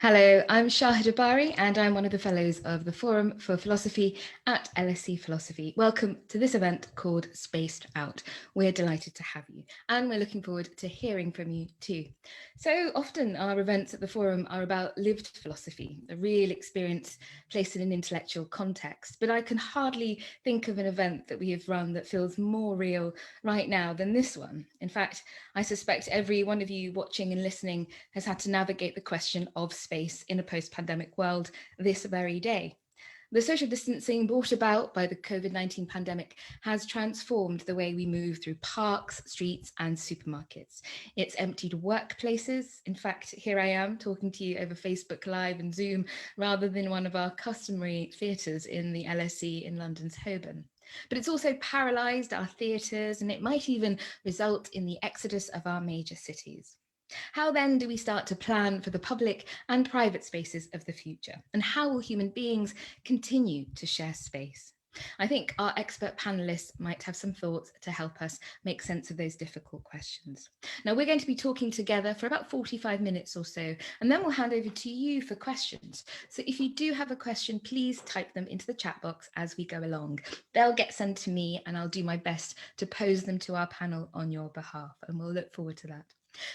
Hello, I'm Shahidha Bari, and I'm one of the Fellows of the Forum for Philosophy at LSE Philosophy. Welcome to this event called Spaced Out. We're delighted to have you, and we're looking forward to hearing from you too. So often our events at the Forum are about lived philosophy, a real experience placed in an intellectual context, but I can hardly think of an event that we have run that feels more real right now than this one. In fact, I suspect every one of you watching and listening has had to navigate the question of space in a post-pandemic world this very day. The social distancing brought about by the COVID-19 pandemic has transformed the way we move through parks, streets, and supermarkets. It's emptied workplaces. In fact, here I am talking to you over Facebook Live and Zoom rather than one of our customary theatres in the LSE in London's Holborn. But it's also paralysed our theatres, and it might even result in the exodus of our major cities. How then do we start to plan for the public and private spaces of the future? And how will human beings continue to share space? I think our expert panelists might have some thoughts to help us make sense of those difficult questions. Now, we're going to be talking together for about 45 minutes or so, and then we'll hand over to you for questions. So if you do have a question, please type them into the chat box as we go along. They'll get sent to me, and I'll do my best to pose them to our panel on your behalf, and we'll look forward to that.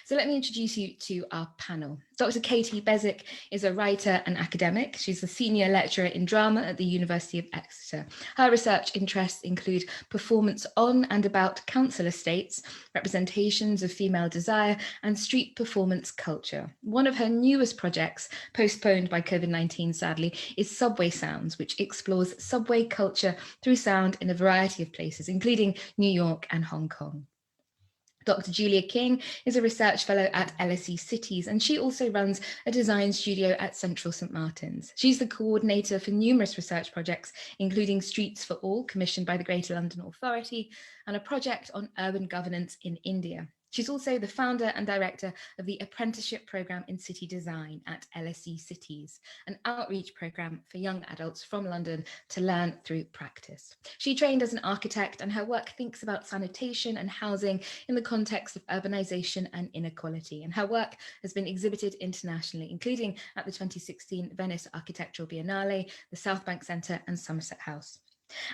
So let me introduce you to our panel. Dr. Katie Beswick is a writer and academic. She's a senior lecturer in drama at the University of Exeter. Her research interests include performance on and about council estates, representations of female desire, and street performance culture. One of her newest projects, postponed by COVID-19 sadly, is Subway Sounds, which explores subway culture through sound in a variety of places, including New York and Hong Kong. Dr. Julia King is a research fellow at LSE Cities, and she also runs a design studio at Central St Martin's. She's the coordinator for numerous research projects, including Streets for All, commissioned by the Greater London Authority, and a project on urban governance in India. She's also the founder and director of the apprenticeship programme in city design at LSE Cities, an outreach programme for young adults from London to learn through practice. She trained as an architect, and her work thinks about sanitation and housing in the context of urbanisation and inequality. And her work has been exhibited internationally, including at the 2016 Venice Architectural Biennale, the South Bank Centre and Somerset House.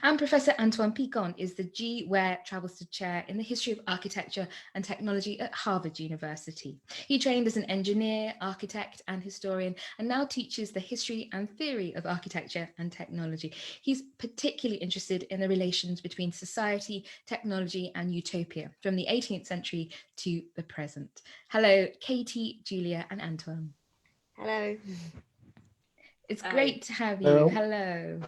And Professor Antoine Picon is the G. Ware Travelsted Chair in the History of Architecture and Technology at Harvard University. He trained as an engineer, architect and historian, and now teaches the history and theory of architecture and technology. He's particularly interested in the relations between society, technology and utopia from the 18th century to the present. Hello, Katie, Julia and Antoine. Hello. It's great to have you. Hello.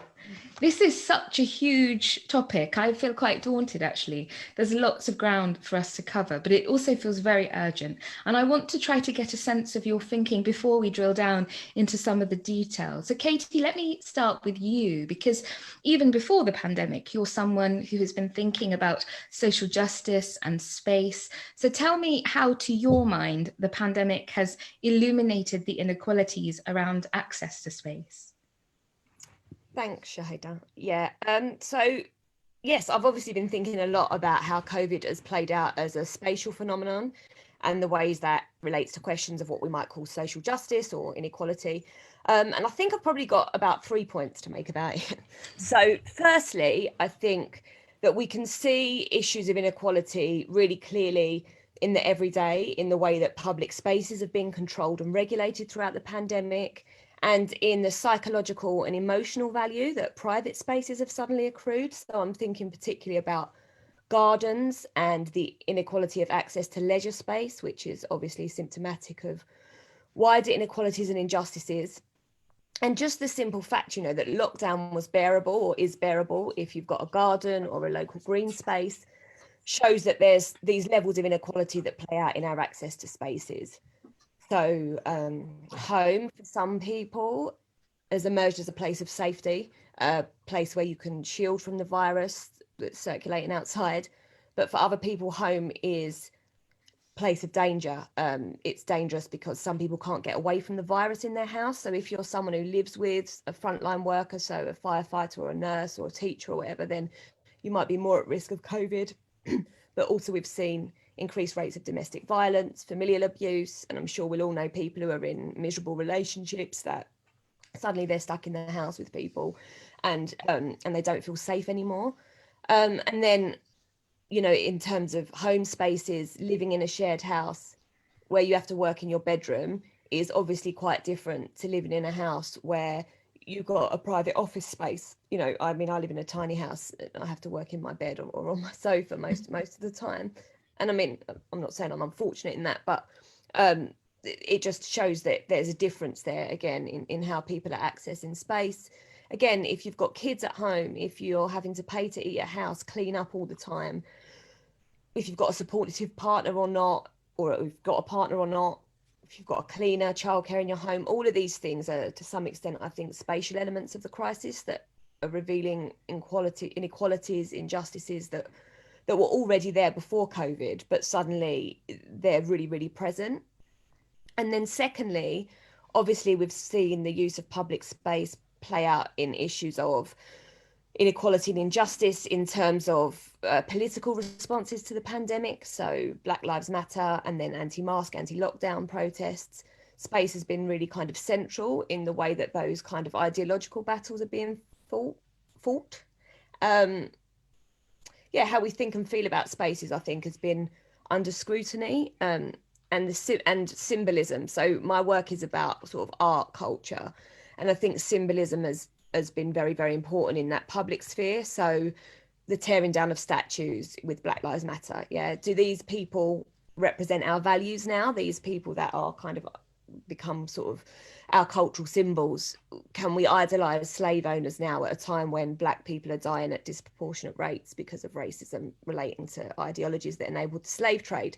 This is such a huge topic. I feel quite daunted, actually. There's lots of ground for us to cover, but it also feels very urgent. And I want to try to get a sense of your thinking before we drill down into some of the details. So Katie, let me start with you, because even before the pandemic, you're someone who has been thinking about social justice and space. So tell me how, to your mind, the pandemic has illuminated the inequalities around access to space. Thanks, Shahidha. Yeah. So, yes, I've obviously been thinking a lot about how COVID has played out as a spatial phenomenon and the ways that relates to questions of what we might call social justice or inequality. And I think I've probably got about 3 points to make about it. So, firstly, I think that we can see issues of inequality really clearly in the everyday, in the way that public spaces have been controlled and regulated throughout the pandemic, and in the psychological and emotional value that private spaces have suddenly accrued. So I'm thinking particularly about gardens and the inequality of access to leisure space, which is obviously symptomatic of wider inequalities and injustices. And just the simple fact, that lockdown was bearable or is bearable if you've got a garden or a local green space, shows that there's these levels of inequality that play out in our access to spaces. So home for some people has emerged as a place of safety, a place where you can shield from the virus that's circulating outside. But for other people, home is a place of danger. It's dangerous because some people can't get away from the virus in their house. So if you're someone who lives with a frontline worker, so a firefighter or a nurse or a teacher or whatever, then you might be more at risk of COVID. But also we've seen increased rates of domestic violence, familial abuse, and I'm sure we'll all know people who are in miserable relationships that suddenly they're stuck in the house with people and they don't feel safe anymore. And then, you know, in terms of home spaces, living in a shared house where you have to work in your bedroom is obviously quite different to living in a house where you've got a private office space. You know, I mean, I live in a tiny house. I have to work in my bed or on my sofa most of the time. And I mean, I'm not saying I'm unfortunate in that, but it just shows that there's a difference there again in how people are accessing space. Again, if you've got kids at home, if you're having to pay to eat at house, clean up all the time, if you've got a supportive partner or not, or if you've got a partner or not, if you've got a cleaner, childcare in your home, all of these things are to some extent, I think, spatial elements of the crisis that are revealing inequalities, injustices that were already there before COVID, but suddenly they're really, really present. And then secondly, obviously we've seen the use of public space play out in issues of inequality and injustice in terms of political responses to the pandemic. So Black Lives Matter and then anti-mask, anti-lockdown protests. Space has been really kind of central in the way that those kind of ideological battles are being fought. Yeah, how we think and feel about spaces, I think, has been under scrutiny. And symbolism. So my work is about sort of art, culture, and I think symbolism has been very, very important in that public sphere. So the tearing down of statues with Black Lives Matter, yeah, do these people represent our values now? These people that are kind of become sort of our cultural symbols. Can we idolize slave owners now at a time when Black people are dying at disproportionate rates because of racism relating to ideologies that enabled the slave trade?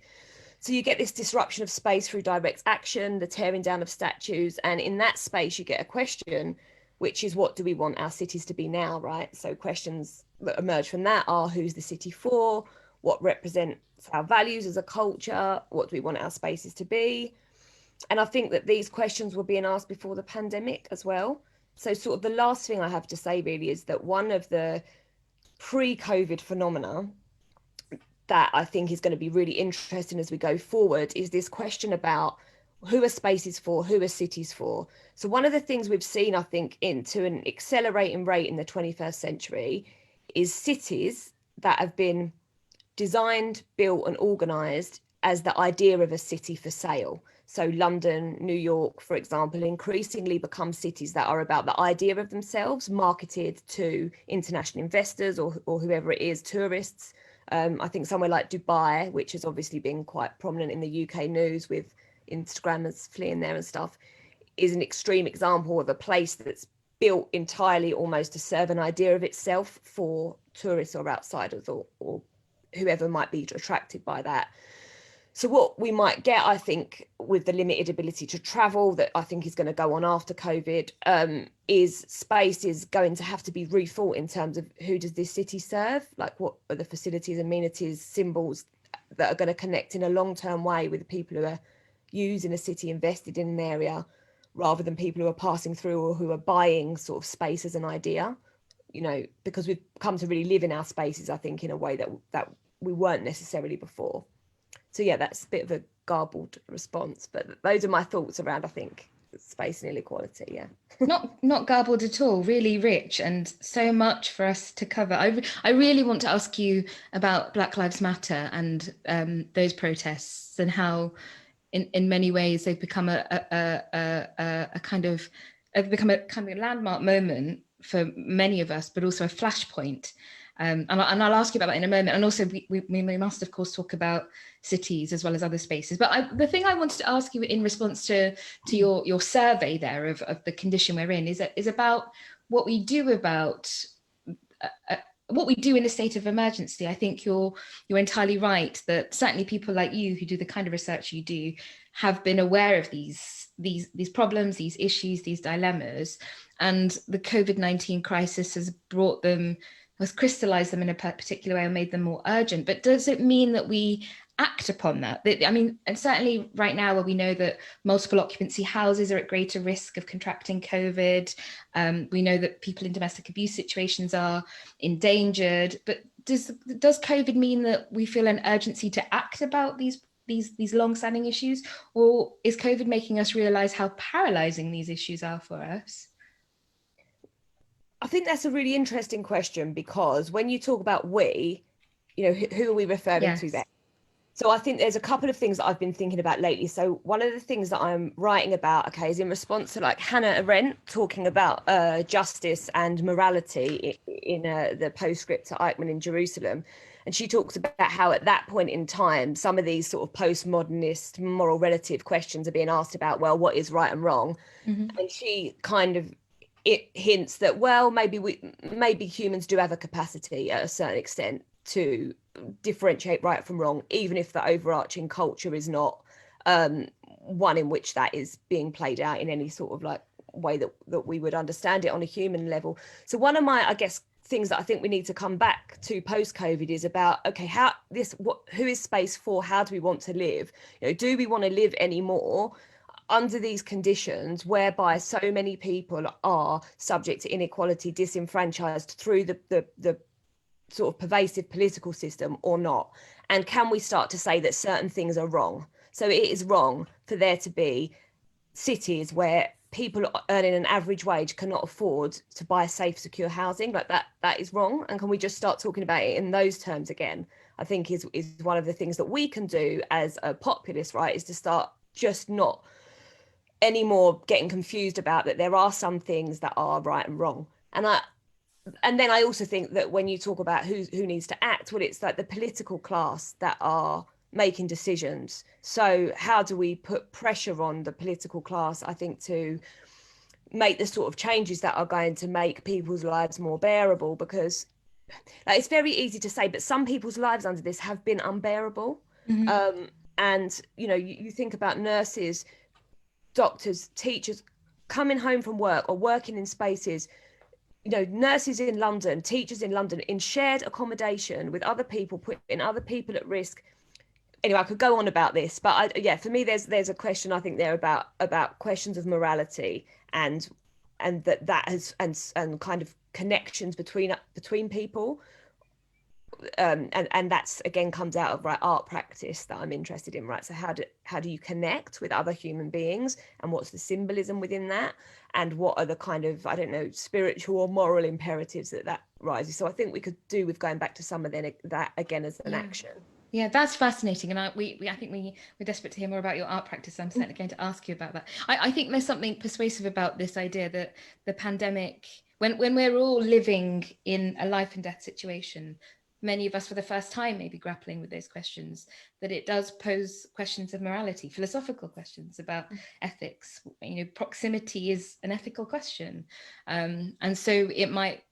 So you get this disruption of space through direct action, the tearing down of statues, and in that space you get a question, which is, what do we want our cities to be now, right? So questions that emerge from that are, who's the city for? What represents our values as a culture? What do we want our spaces to be? And I think that these questions were being asked before the pandemic as well. So sort of the last thing I have to say really is that one of the pre-COVID phenomena that I think is going to be really interesting as we go forward is this question about who are spaces for, who are cities for. So one of the things we've seen, I think, into an accelerating rate in the 21st century is cities that have been designed, built and organised as the idea of a city for sale. So London, New York, for example, increasingly become cities that are about the idea of themselves, marketed to international investors or whoever it is, tourists. I think somewhere like Dubai, which has obviously been quite prominent in the UK news with Instagrammers fleeing there and stuff, is an extreme example of a place that's built entirely almost to serve an idea of itself for tourists or outsiders or whoever might be attracted by that. So what we might get, I think, with the limited ability to travel that I think is going to go on after COVID, is space is going to have to be rethought in terms of who does this city serve? Like, what are the facilities, amenities, symbols that are going to connect in a long-term way with the people who are using a city, invested in an area, rather than people who are passing through or who are buying sort of space as an idea, you know, because we've come to really live in our spaces, I think, in a way that we weren't necessarily before. So yeah, that's a bit of a garbled response, but those are my thoughts around, I think, space and inequality. Yeah. Not garbled at all, really rich, and so much for us to cover. I really want to ask you about Black Lives Matter and those protests and how in many ways they've become a kind of landmark moment for many of us, but also a flashpoint. And I'll ask you about that in a moment. And also we must, of course, talk about cities as well as other spaces. But the thing I wanted to ask you in response to your survey there of the condition we're in is about what we do about what we do in a state of emergency. I think you're entirely right that certainly people like you who do the kind of research you do have been aware of these problems, these issues, these dilemmas, and the COVID-19 crisis has brought them, has crystallized them in a particular way and made them more urgent. But does it mean that we act upon that? I mean, and certainly right now where we know that multiple occupancy houses are at greater risk of contracting COVID, we know that people in domestic abuse situations are endangered, but does COVID mean that we feel an urgency to act about these long-standing issues, or is COVID making us realize how paralyzing these issues are for us? I think that's a really interesting question, because when you talk about we, who are we referring to there? So I think there's a couple of things that I've been thinking about lately. So one of the things that I'm writing about, okay, is in response to like Hannah Arendt talking about justice and morality in the postscript to Eichmann in Jerusalem. And she talks about how at that point in time, some of these sort of postmodernist moral relative questions are being asked about, well, what is right and wrong? Mm-hmm. And she kind of hints that, well, maybe humans do have a capacity at a certain extent to differentiate right from wrong, even if the overarching culture is not one in which that is being played out in any sort of like way that we would understand it on a human level. So one of my, I guess, things that I think we need to come back to post-COVID is about, okay, who is space for? How do we want to live? Do we want to live anymore under these conditions whereby so many people are subject to inequality, disenfranchised through the sort of pervasive political system, or not? And can we start to say that certain things are wrong? So it is wrong for there to be cities where people earning an average wage cannot afford to buy safe, secure housing. Like that is wrong. And can we just start talking about it in those terms again? I think is one of the things that we can do as a populace, right, is to start just not anymore getting confused about that there are some things that are right and wrong. And then I also think that when you talk about who needs to act, well, it's like the political class that are making decisions. So how do we put pressure on the political class, I think, to make the sort of changes that are going to make people's lives more bearable? Because like, it's very easy to say, but some people's lives under this have been unbearable. Mm-hmm. And, you think about nurses, doctors, teachers coming home from work or working in spaces, nurses in London, teachers in London, in shared accommodation with other people, putting other people at risk. Anyway, I could go on about this, but for me, there's a question I think there about questions of morality and that has and kind of connections between people. And that's again comes out of art practice that I'm interested in, right? So how do you connect with other human beings, and what's the symbolism within that, and what are the kind of, I don't know, spiritual or moral imperatives that rises? So I think we could do with going back to some of that again as an action. Yeah, that's fascinating, and I think we're desperate to hear more about your art practice. I'm certainly going to ask you about that. I think there's something persuasive about this idea that the pandemic, when we're all living in a life and death situation, many of us for the first time maybe grappling with those questions, that it does pose questions of morality, philosophical questions about ethics. Proximity is an ethical question, and so it might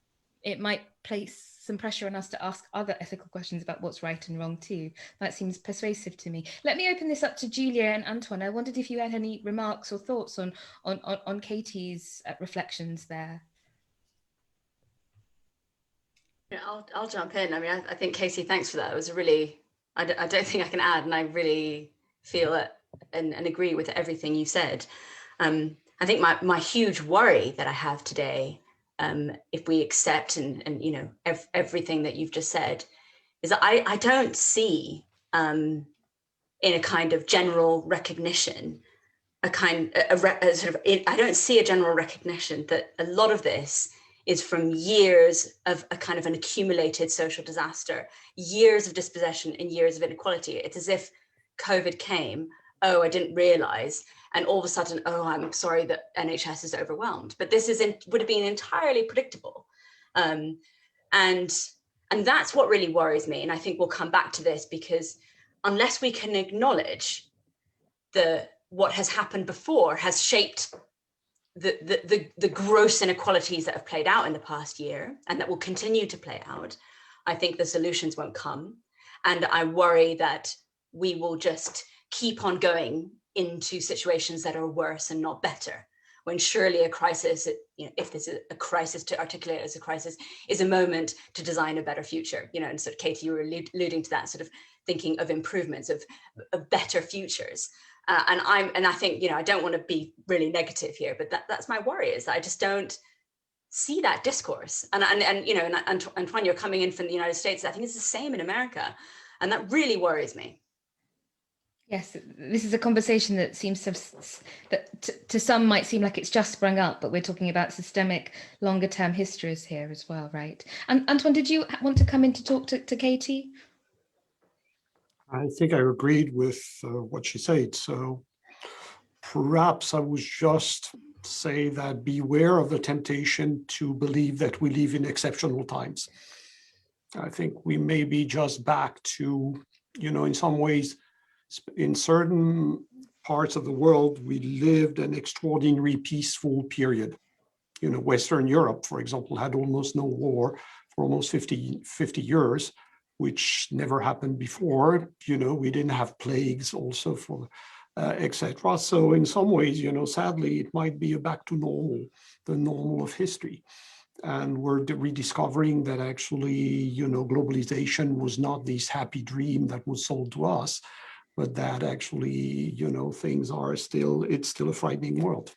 place some pressure on us to ask other ethical questions about what's right and wrong too. That seems persuasive to me. Let me open this up to Julia and Antoine. I wondered if you had any remarks or thoughts on Katie's reflections there. Yeah, I'll jump in. I mean, I think, Katie, thanks for that. It was a really, I don't think I can add, and I really feel it and agree with everything you said. I think my huge worry that I have today, if we accept and everything that you've just said, is that I don't see in a kind of general recognition, I don't see a general recognition that a lot of this is from years of a kind of an accumulated social disaster, years of dispossession and years of inequality. It's as if COVID came, oh, I didn't realize, and all of a sudden, oh, I'm sorry that NHS is overwhelmed. But this would have been entirely predictable. And that's what really worries me. And I think we'll come back to this, because unless we can acknowledge what has happened before has shaped the gross inequalities that have played out in the past year and that will continue to play out, I think the solutions won't come. And I worry that we will just keep on going into situations that are worse and not better, when surely a crisis, if this is a crisis, to articulate it as a crisis, is a moment to design a better future. And sort of, Katie, you were alluding to that, sort of thinking of improvements, of better futures. And I think, I don't want to be really negative here, but that's my worry, is that I just don't see that discourse. And you know, and Antoine, you're coming in from the United States. I think it's the same in America, and that really worries me. Yes, this is a conversation that seems to some might seem like it's just sprung up, but we're talking about systemic, longer term histories here as well, right? And Antoine, did you want to come in to talk to Katie? I think I agreed with what she said. So perhaps I would just say that beware of the temptation to believe that we live in exceptional times. I think we may be just back to, you know, in some ways, in certain parts of the world, we lived an extraordinary peaceful period. You know, Western Europe, for example, had almost no war for almost 50 years, which never happened before. You know, we didn't have plagues also for, etc. So in some ways, you know, sadly, it might be a back to normal, the normal of history. And we're rediscovering that actually, you know, globalization was not this happy dream that was sold to us, but that actually, you know, things are still, it's still a frightening world.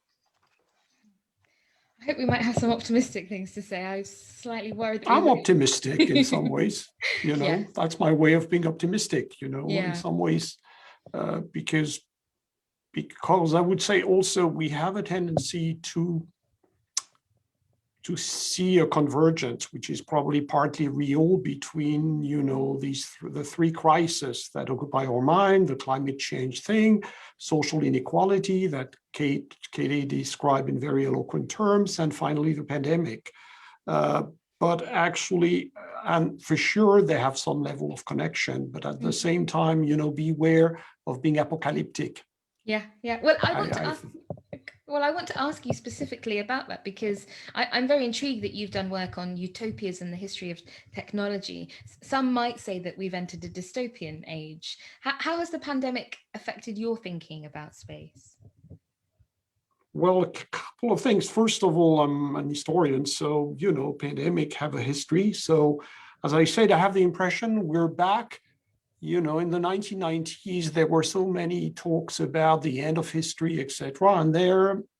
I hope we might have some optimistic things to say. I was slightly worried that I'm optimistic in some ways, you know, Yeah. That's my way of being optimistic, you know, Yeah. in some ways, because I would say also we have a tendency to see a convergence, which is probably partly real between, you know, the three crises that occupy our mind: the climate change thing, social inequality that Katie described in very eloquent terms, and finally the pandemic. But actually, and for sure, they have some level of connection, but at the same time, you know, beware of being apocalyptic. Yeah. Well, I want to ask you specifically about that, because I'm very intrigued that you've done work on utopias and the history of technology. Some might say that we've entered a dystopian age. How has the pandemic affected your thinking about space? Well, a couple of things. First of all, I'm an historian, so, you know, pandemic have a history. So as I said, I have the impression we're back. You know, in the 1990s, there were so many talks about the end of history, etc.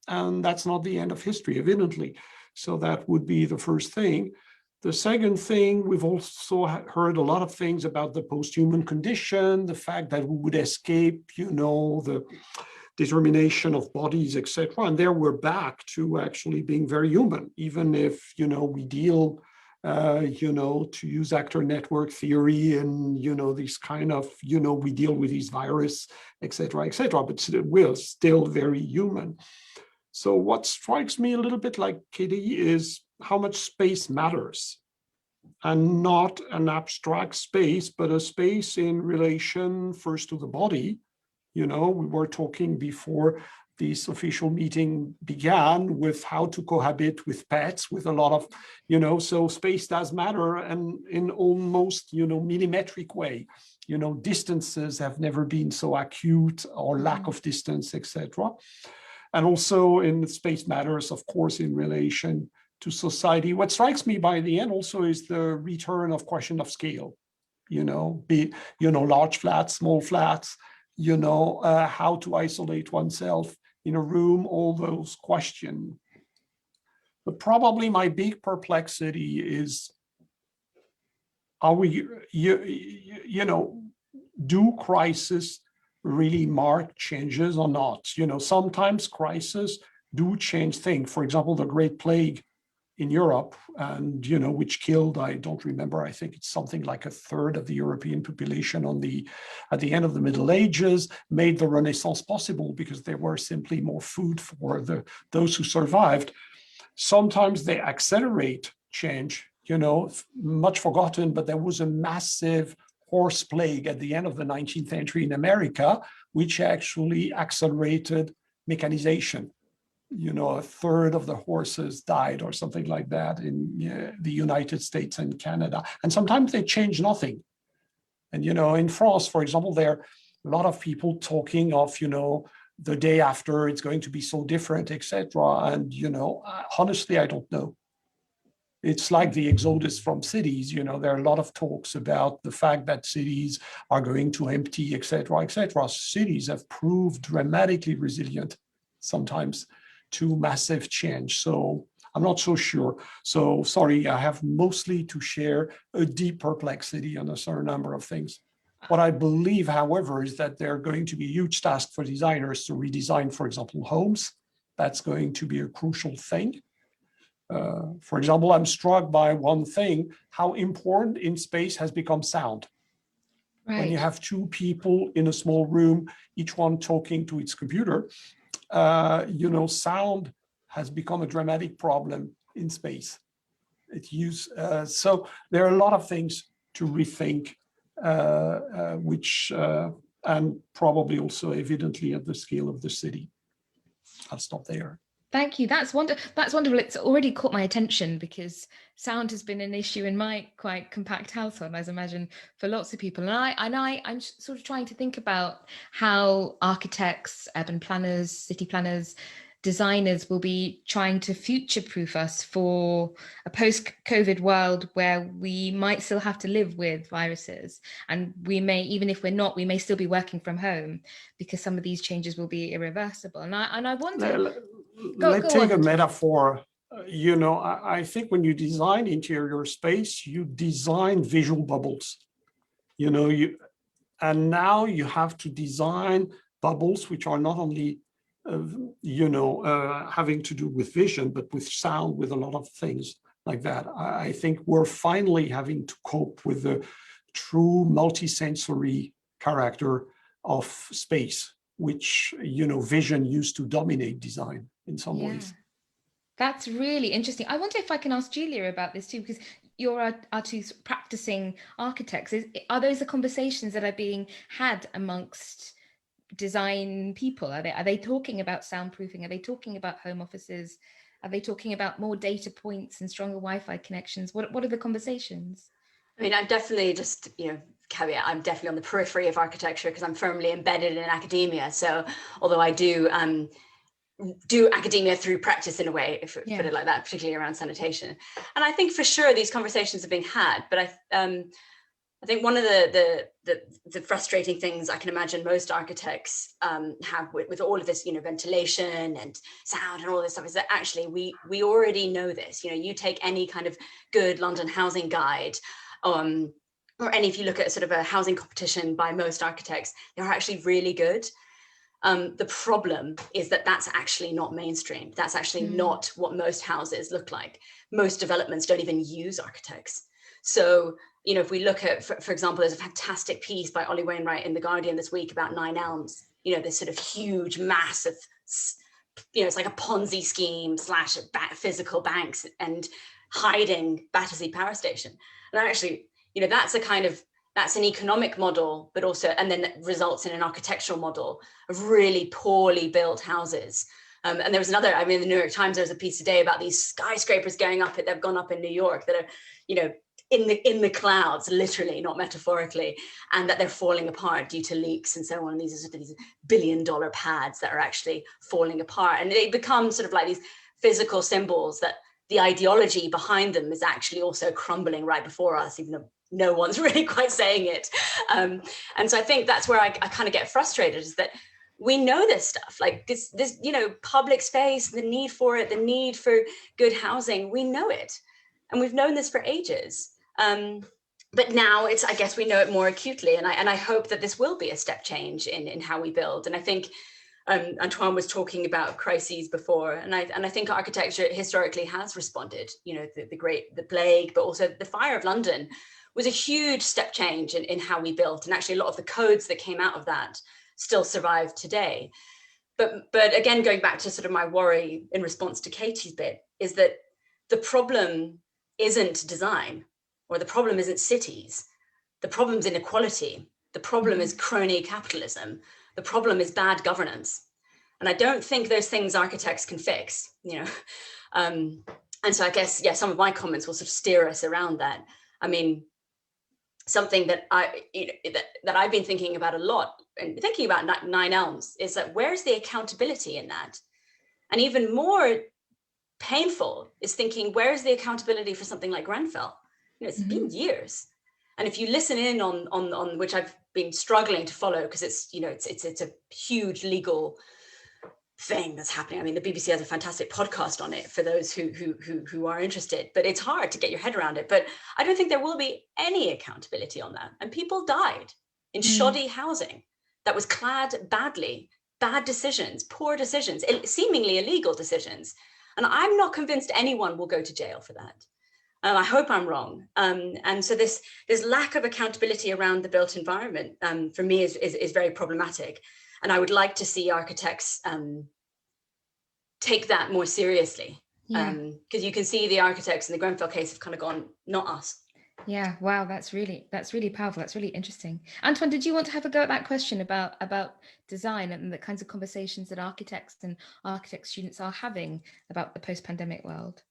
And that's not the end of history, evidently. So that would be the first thing. The second thing, we've also heard a lot of things about the post-human condition, the fact that we would escape, you know, the determination of bodies, etc. And there we're back to actually being very human, even if, you know, we deal you know, to use actor network theory and, you know, these kind of, you know, we deal with these virus, et cetera, but we're still very human. So what strikes me a little bit like Katie is how much space matters, and not an abstract space, but a space in relation first to the body. You know, we were talking before this official meeting began with how to cohabit with pets, with a lot of, you know, so space does matter, and in almost, you know, millimetric way. You know, distances have never been so acute, or lack of distance, etc. And also in space matters, of course, in relation to society. What strikes me by the end also is the return of question of scale. You know, large flats, small flats, you know, how to isolate oneself in a room, all those questions. But probably my big perplexity is, are we, you know, do crises really mark changes or not? You know, sometimes crises do change things. For example, the Great Plague in Europe, and, you know, which killed, I don't remember, I think it's something like a third of the European population at the end of the Middle Ages, made the Renaissance possible because there were simply more food for those who survived. Sometimes they accelerate change, you know, much forgotten, but there was a massive horse plague at the end of the 19th century in America, which actually accelerated mechanization. You know, a third of the horses died or something like that in the United States and Canada. And sometimes they change nothing. And, you know, in France, for example, there are a lot of people talking of, you know, the day after it's going to be so different, etc. And, you know, honestly, I don't know. It's like the exodus from cities. You know, there are a lot of talks about the fact that cities are going to empty, etc., etc. Cities have proved dramatically resilient sometimes to massive change. So I'm not so sure. So sorry, I have mostly to share a deep perplexity on a certain number of things. What I believe, however, is that there are going to be huge tasks for designers to redesign, for example, homes. That's going to be a crucial thing. For example, I'm struck by one thing, how important in space has become sound. Right. When you have two people in a small room, each one talking to its computer, sound has become a dramatic problem in space. So there are a lot of things to rethink, and probably also evidently at the scale of the city. I'll stop there. Thank you. That's wonderful. It's already caught my attention because sound has been an issue in my quite compact household, as I imagine for lots of people. And I'm sort of trying to think about how architects, urban planners, city planners, designers will be trying to future-proof us for a post-COVID world where we might still have to live with viruses, and we may, even if we're not, we may still be working from home because some of these changes will be irreversible. And I wonder. Let's take a metaphor. I think when you design interior space, you design visual bubbles. And now you have to design bubbles which are not only having to do with vision, but with sound, with a lot of things like that. I think we're finally having to cope with the true multisensory character of space, which, vision used to dominate design in some ways. That's really interesting. I wonder if I can ask Julia about this too, because you're our two practicing architects. Are those the conversations that are being had amongst design people? Are they talking about soundproofing? Are they talking about home offices? Are they talking about more data points and stronger Wi-Fi connections? What are the conversations? I mean, I'm definitely just, caveat, I'm definitely on the periphery of architecture because I'm firmly embedded in academia. So although I do academia through practice in a way, if put it like that, particularly around sanitation. And I think for sure these conversations are being had, but I think one of the frustrating things I can imagine most architects have with all of this, ventilation and sound and all this stuff is that actually we already know this. You take any kind of good London housing guide, or if you look at sort of a housing competition by most architects, they're actually really good. The problem is that that's actually not mainstream. That's actually not what most houses look like. Most developments don't even use architects. So, if we look at, for example, there's a fantastic piece by Ollie Wainwright in The Guardian this week about 9 Elms, this sort of huge, massive, it's like a Ponzi scheme / physical banks and hiding Battersea Power Station. And actually, that's an economic model, but also, and then that results in an architectural model of really poorly built houses. And there was another, in the New York Times, there was a piece today about these skyscrapers they've gone up in New York that are, in the clouds, literally, not metaphorically, and that they're falling apart due to leaks and so on. These are sort of these billion-dollar pads that are actually falling apart. And they become sort of like these physical symbols that the ideology behind them is actually also crumbling right before us, even though no one's really quite saying it. And so I think that's where I kind of get frustrated, is that we know this stuff, like this, public space, the need for it, the need for good housing, we know it. And we've known this for ages. But now I guess we know it more acutely. And I hope that this will be a step change in how we build. And I think Antoine was talking about crises before, and I think architecture historically has responded. The plague, but also the fire of London was a huge step change in how we built. And actually a lot of the codes that came out of that still survive today. But again, going back to sort of my worry in response to Katie's bit, is that the problem isn't design, or the problem isn't cities. The problem's inequality. The problem is crony capitalism. The problem is bad governance. And I don't think those things architects can fix, And so I guess, some of my comments will sort of steer us around that. Something that I've been thinking about a lot, and thinking about 9 Elms, is that where's the accountability in that? And even more painful is thinking, where's the accountability for something like Grenfell? It's been years. And if you listen in on which I've been struggling to follow, because it's a huge legal thing that's happening. I mean, the BBC has a fantastic podcast on it for those who are interested, but it's hard to get your head around it. But I don't think there will be any accountability on that. And people died in shoddy housing that was clad badly, bad decisions, poor decisions, seemingly illegal decisions. And I'm not convinced anyone will go to jail for that. I hope I'm wrong. And so this lack of accountability around the built environment for me is very problematic. And I would like to see architects take that more seriously. Because you can see the architects in the Grenfell case have kind of gone, not us. Yeah, wow, that's really powerful. That's really interesting. Antoine, did you want to have a go at that question about design and the kinds of conversations that architects and architect students are having about the post-pandemic world?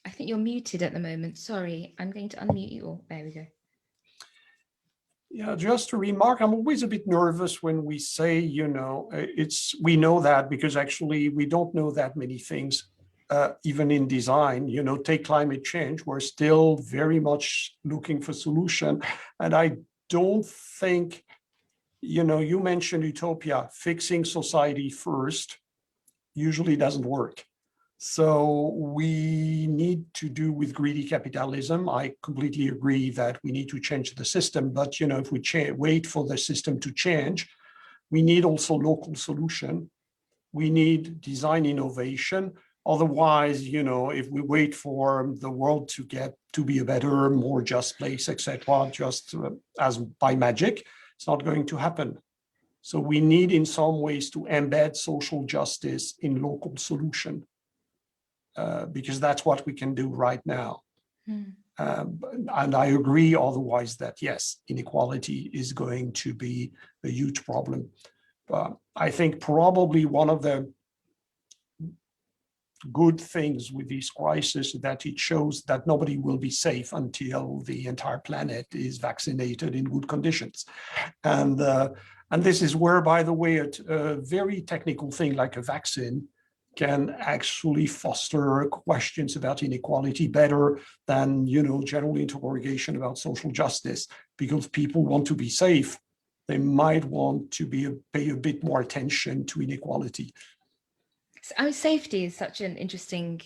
I think you're muted at the moment. Sorry, I'm going to unmute you all. There we go. Yeah, just to remark, I'm always a bit nervous when we say, we know that because actually we don't know that many things, even in design, take climate change, we're still very much looking for solution. And I don't think, you mentioned utopia, fixing society first usually doesn't work. So we need to do with greedy capitalism. I completely agree that we need to change the system, but if we wait for the system to change, we need also local solution. We need design innovation. Otherwise, if we wait for the world to be a better, more just place, etc., just as by magic, it's not going to happen. So we need in some ways to embed social justice in local solution. Because that's what we can do right now. And I agree otherwise that, yes, inequality is going to be a huge problem. But I think probably one of the good things with this crisis is that it shows that nobody will be safe until the entire planet is vaccinated in good conditions. And this is where, by the way, a very technical thing like a vaccine can actually foster questions about inequality better than, general interrogation about social justice, because people want to be safe. They might want to pay a bit more attention to inequality. So, safety is such an interesting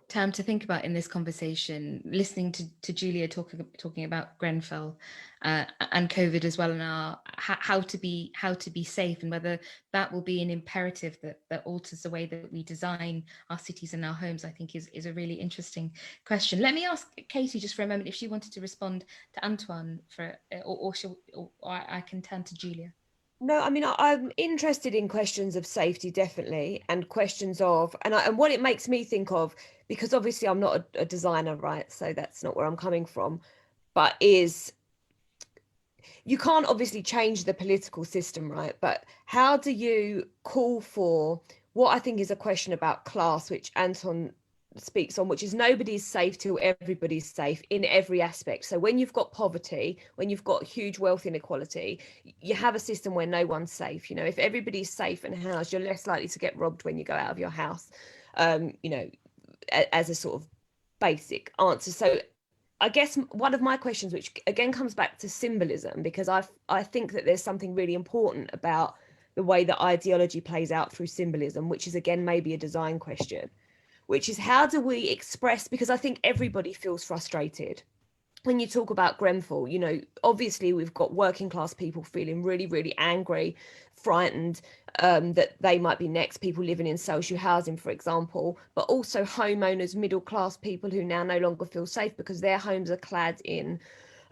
term to think about in this conversation, listening to Julia talking about Grenfell and COVID as well, and how to be safe, and whether that will be an imperative that alters the way that we design our cities and our homes, I think is a really interesting question. Let me ask Katie just for a moment if she wanted to respond to Antoine or I can turn to Julia. No, I mean, I'm interested in questions of safety, definitely, and questions of, and what it makes me think of, because obviously I'm not a designer, right? So that's not where I'm coming from, but you can't obviously change the political system, right? But how do you call for what I think is a question about class, which Anton speaks on, which is nobody's safe till everybody's safe in every aspect. So when you've got poverty, when you've got huge wealth inequality, you have a system where no one's safe. If everybody's safe and housed, you're less likely to get robbed when you go out of your house, as a sort of basic answer. So I guess one of my questions, which again comes back to symbolism, because I think that there's something really important about the way that ideology plays out through symbolism, which is again maybe a design question, which is how do we express, because I think everybody feels frustrated. When you talk about Grenfell, obviously we've got working class people feeling really, really angry, frightened that they might be next, people living in social housing, for example, but also homeowners, middle class people who now no longer feel safe because their homes are clad in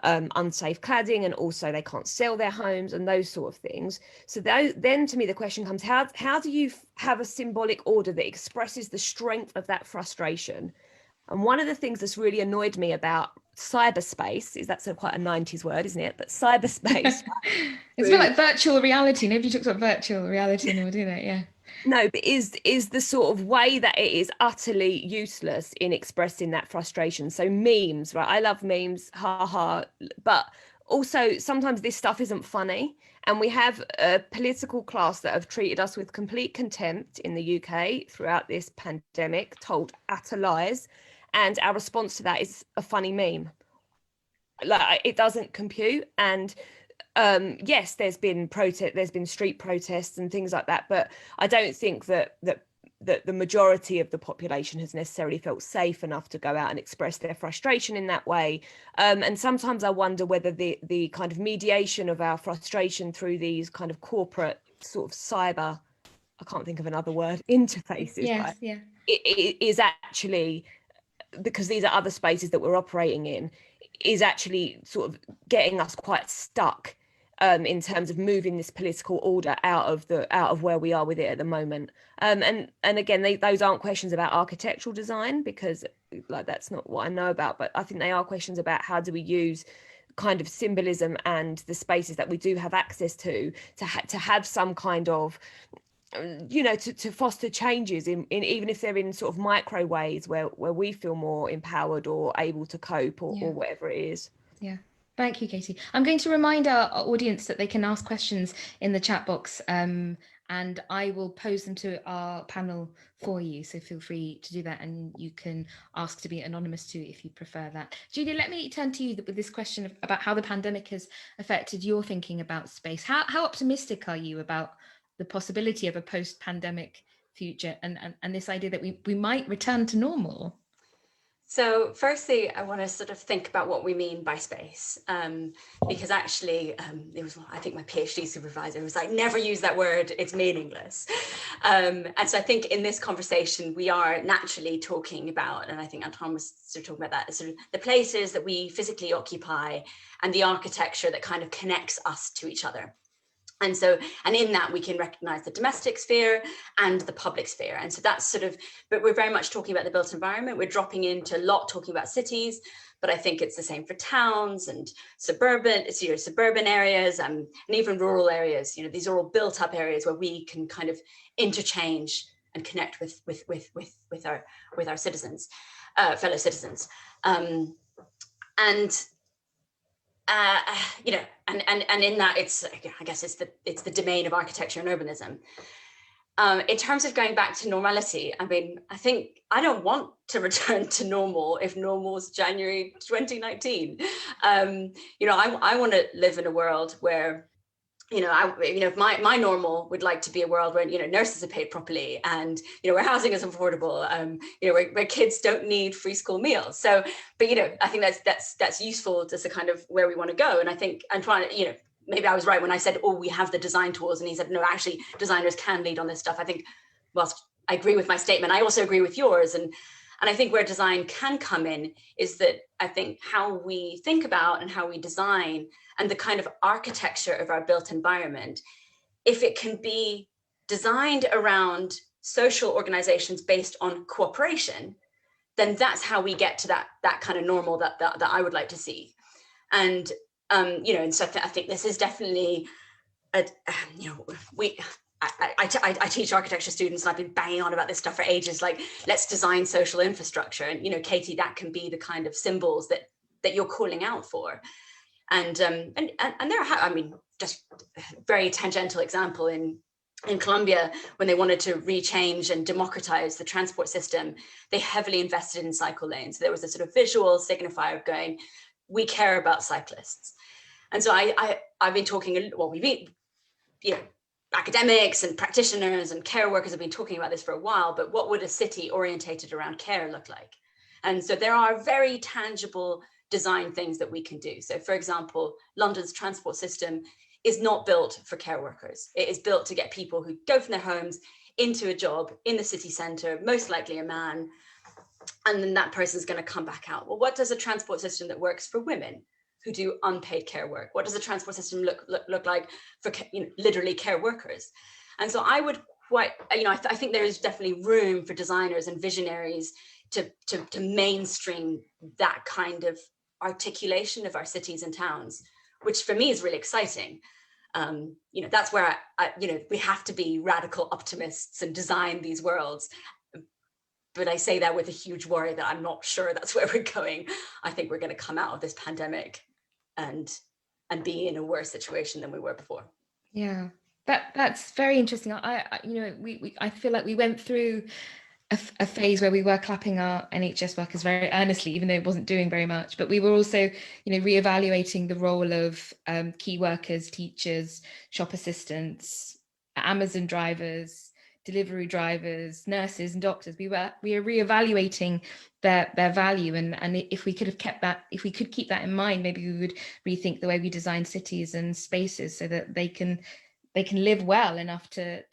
unsafe cladding, and also they can't sell their homes and those sort of things. So then to me the question comes, how do you have a symbolic order that expresses the strength of that frustration? And one of the things that's really annoyed me about cyberspace is that's quite a 90s word, isn't it? But cyberspace. It's a bit like virtual reality. Nobody talks about virtual reality anymore, do they? Yeah. No, but is the sort of way that it is utterly useless in expressing that frustration. So memes, right? I love memes, haha. But also sometimes this stuff isn't funny. And we have a political class that have treated us with complete contempt in the UK throughout this pandemic, told utter lies. And our response to that is a funny meme. Like, it doesn't compute. And yes, there's been street protests and things like that, but I don't think that the majority of the population has necessarily felt safe enough to go out and express their frustration in that way. And sometimes I wonder whether the kind of mediation of our frustration through these kind of corporate sort of cyber, I can't think of another word, interfaces, Yes, yeah. it is actually, because these are other spaces that we're operating in, is actually sort of getting us quite stuck in terms of moving this political order out of where we are with it at the moment. And again, those aren't questions about architectural design, because like that's not what I know about, but I think they are questions about how do we use kind of symbolism and the spaces that we do have access to have some kind of, to foster changes in even if they're in sort of micro ways where we feel more empowered or able to cope or whatever it is. Yeah. Thank you, Katie. I'm going to remind our audience that they can ask questions in the chat box, and I will pose them to our panel for you. So feel free to do that, and you can ask to be anonymous too if you prefer that. Julia, let me turn to you with this question about how the pandemic has affected your thinking about space. How optimistic are you about the possibility of a post-pandemic future and this idea that we might return to normal? So firstly, I want to sort of think about what we mean by space, because actually it was, I think my PhD supervisor was like, never use that word, it's meaningless. And so I think in this conversation, we are naturally talking about, and I think Antoine was sort of talking about that, sort of the places that we physically occupy and the architecture that kind of connects us to each other. And so, and in that we can recognize the domestic sphere and the public sphere. And so that's sort of, but we're very much talking about the built environment. We're dropping into a lot talking about cities, but I think it's the same for towns and suburban areas and even rural areas. These are all built up areas where we can kind of interchange and connect with our citizens, fellow citizens. And in that, it's, I guess it's the domain of architecture and urbanism. In terms of going back to normality, I mean, I think I don't want to return to normal if normal is January 2019. I want to live in a world where, my normal would like to be a world where, nurses are paid properly and, where housing is affordable, where kids don't need free school meals. So, but, I think that's useful as a kind of where we want to go. And I think Antoine, maybe I was right when I said, we have the design tools. And he said, no, actually designers can lead on this stuff. I think, whilst I agree with my statement, I also agree with yours. And I think where design can come in is that I think how we think about and how we design and the kind of architecture of our built environment, if it can be designed around social organizations based on cooperation, then that's how we get to that kind of normal that I would like to see. And and so I think this is definitely I teach architecture students, and I've been banging on about this stuff for ages. Like, let's design social infrastructure, and Katie, that can be the kind of symbols that you're calling out for. And there are, just very tangential example in Colombia, when they wanted to rechange and democratize the transport system, they heavily invested in cycle lanes. There was a sort of visual signifier of going, we care about cyclists. And so I've been talking, academics and practitioners and care workers have been talking about this for a while, but what would a city orientated around care look like? And so there are very tangible design things that we can do. So for example, London's transport system is not built for care workers. It is built to get people who go from their homes into a job in the city centre, most likely a man, and then that person's going to come back out. Well, what does a transport system that works for women who do unpaid care work? What does a transport system look like for literally care workers? And so I would I think there is definitely room for designers and visionaries to mainstream that kind of articulation of our cities and towns, which for me is really exciting. That's where we have to be radical optimists and design these worlds. But I say that with a huge worry that I'm not sure that's where we're going. I think we're going to come out of this pandemic and be in a worse situation than we were before. Yeah, that's very interesting. I feel like we went through a phase where we were clapping our NHS workers very earnestly, even though it wasn't doing very much. But we were also, reevaluating the role of key workers, teachers, shop assistants, Amazon drivers, delivery drivers, nurses, and doctors. We are reevaluating their value, and if we could have kept that, if we could keep that in mind, maybe we would rethink the way we design cities and spaces so that they can live well enough to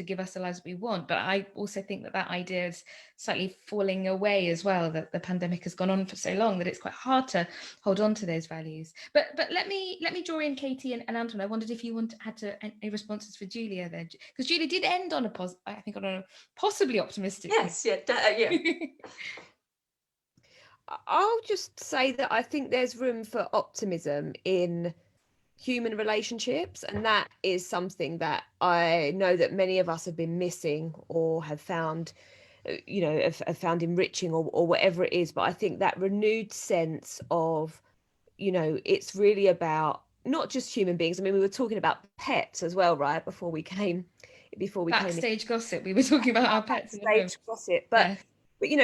give us the lives that we want. But I also think that idea is slightly falling away as well, that the pandemic has gone on for so long that it's quite hard to hold on to those values. But let me draw in Katie and Anton. I wondered if you had any responses for Julia there, because Julia did end on I think on a possibly optimistic. Yes, yeah. I'll just say that I think there's room for optimism in human relationships, and that is something that I know that many of us have been missing or have found enriching or whatever it is. But I think that renewed sense of, it's really about not just human beings. I mean, we were talking about pets as well, right, before we came backstage gossip, we were talking about our pets backstage gossip, but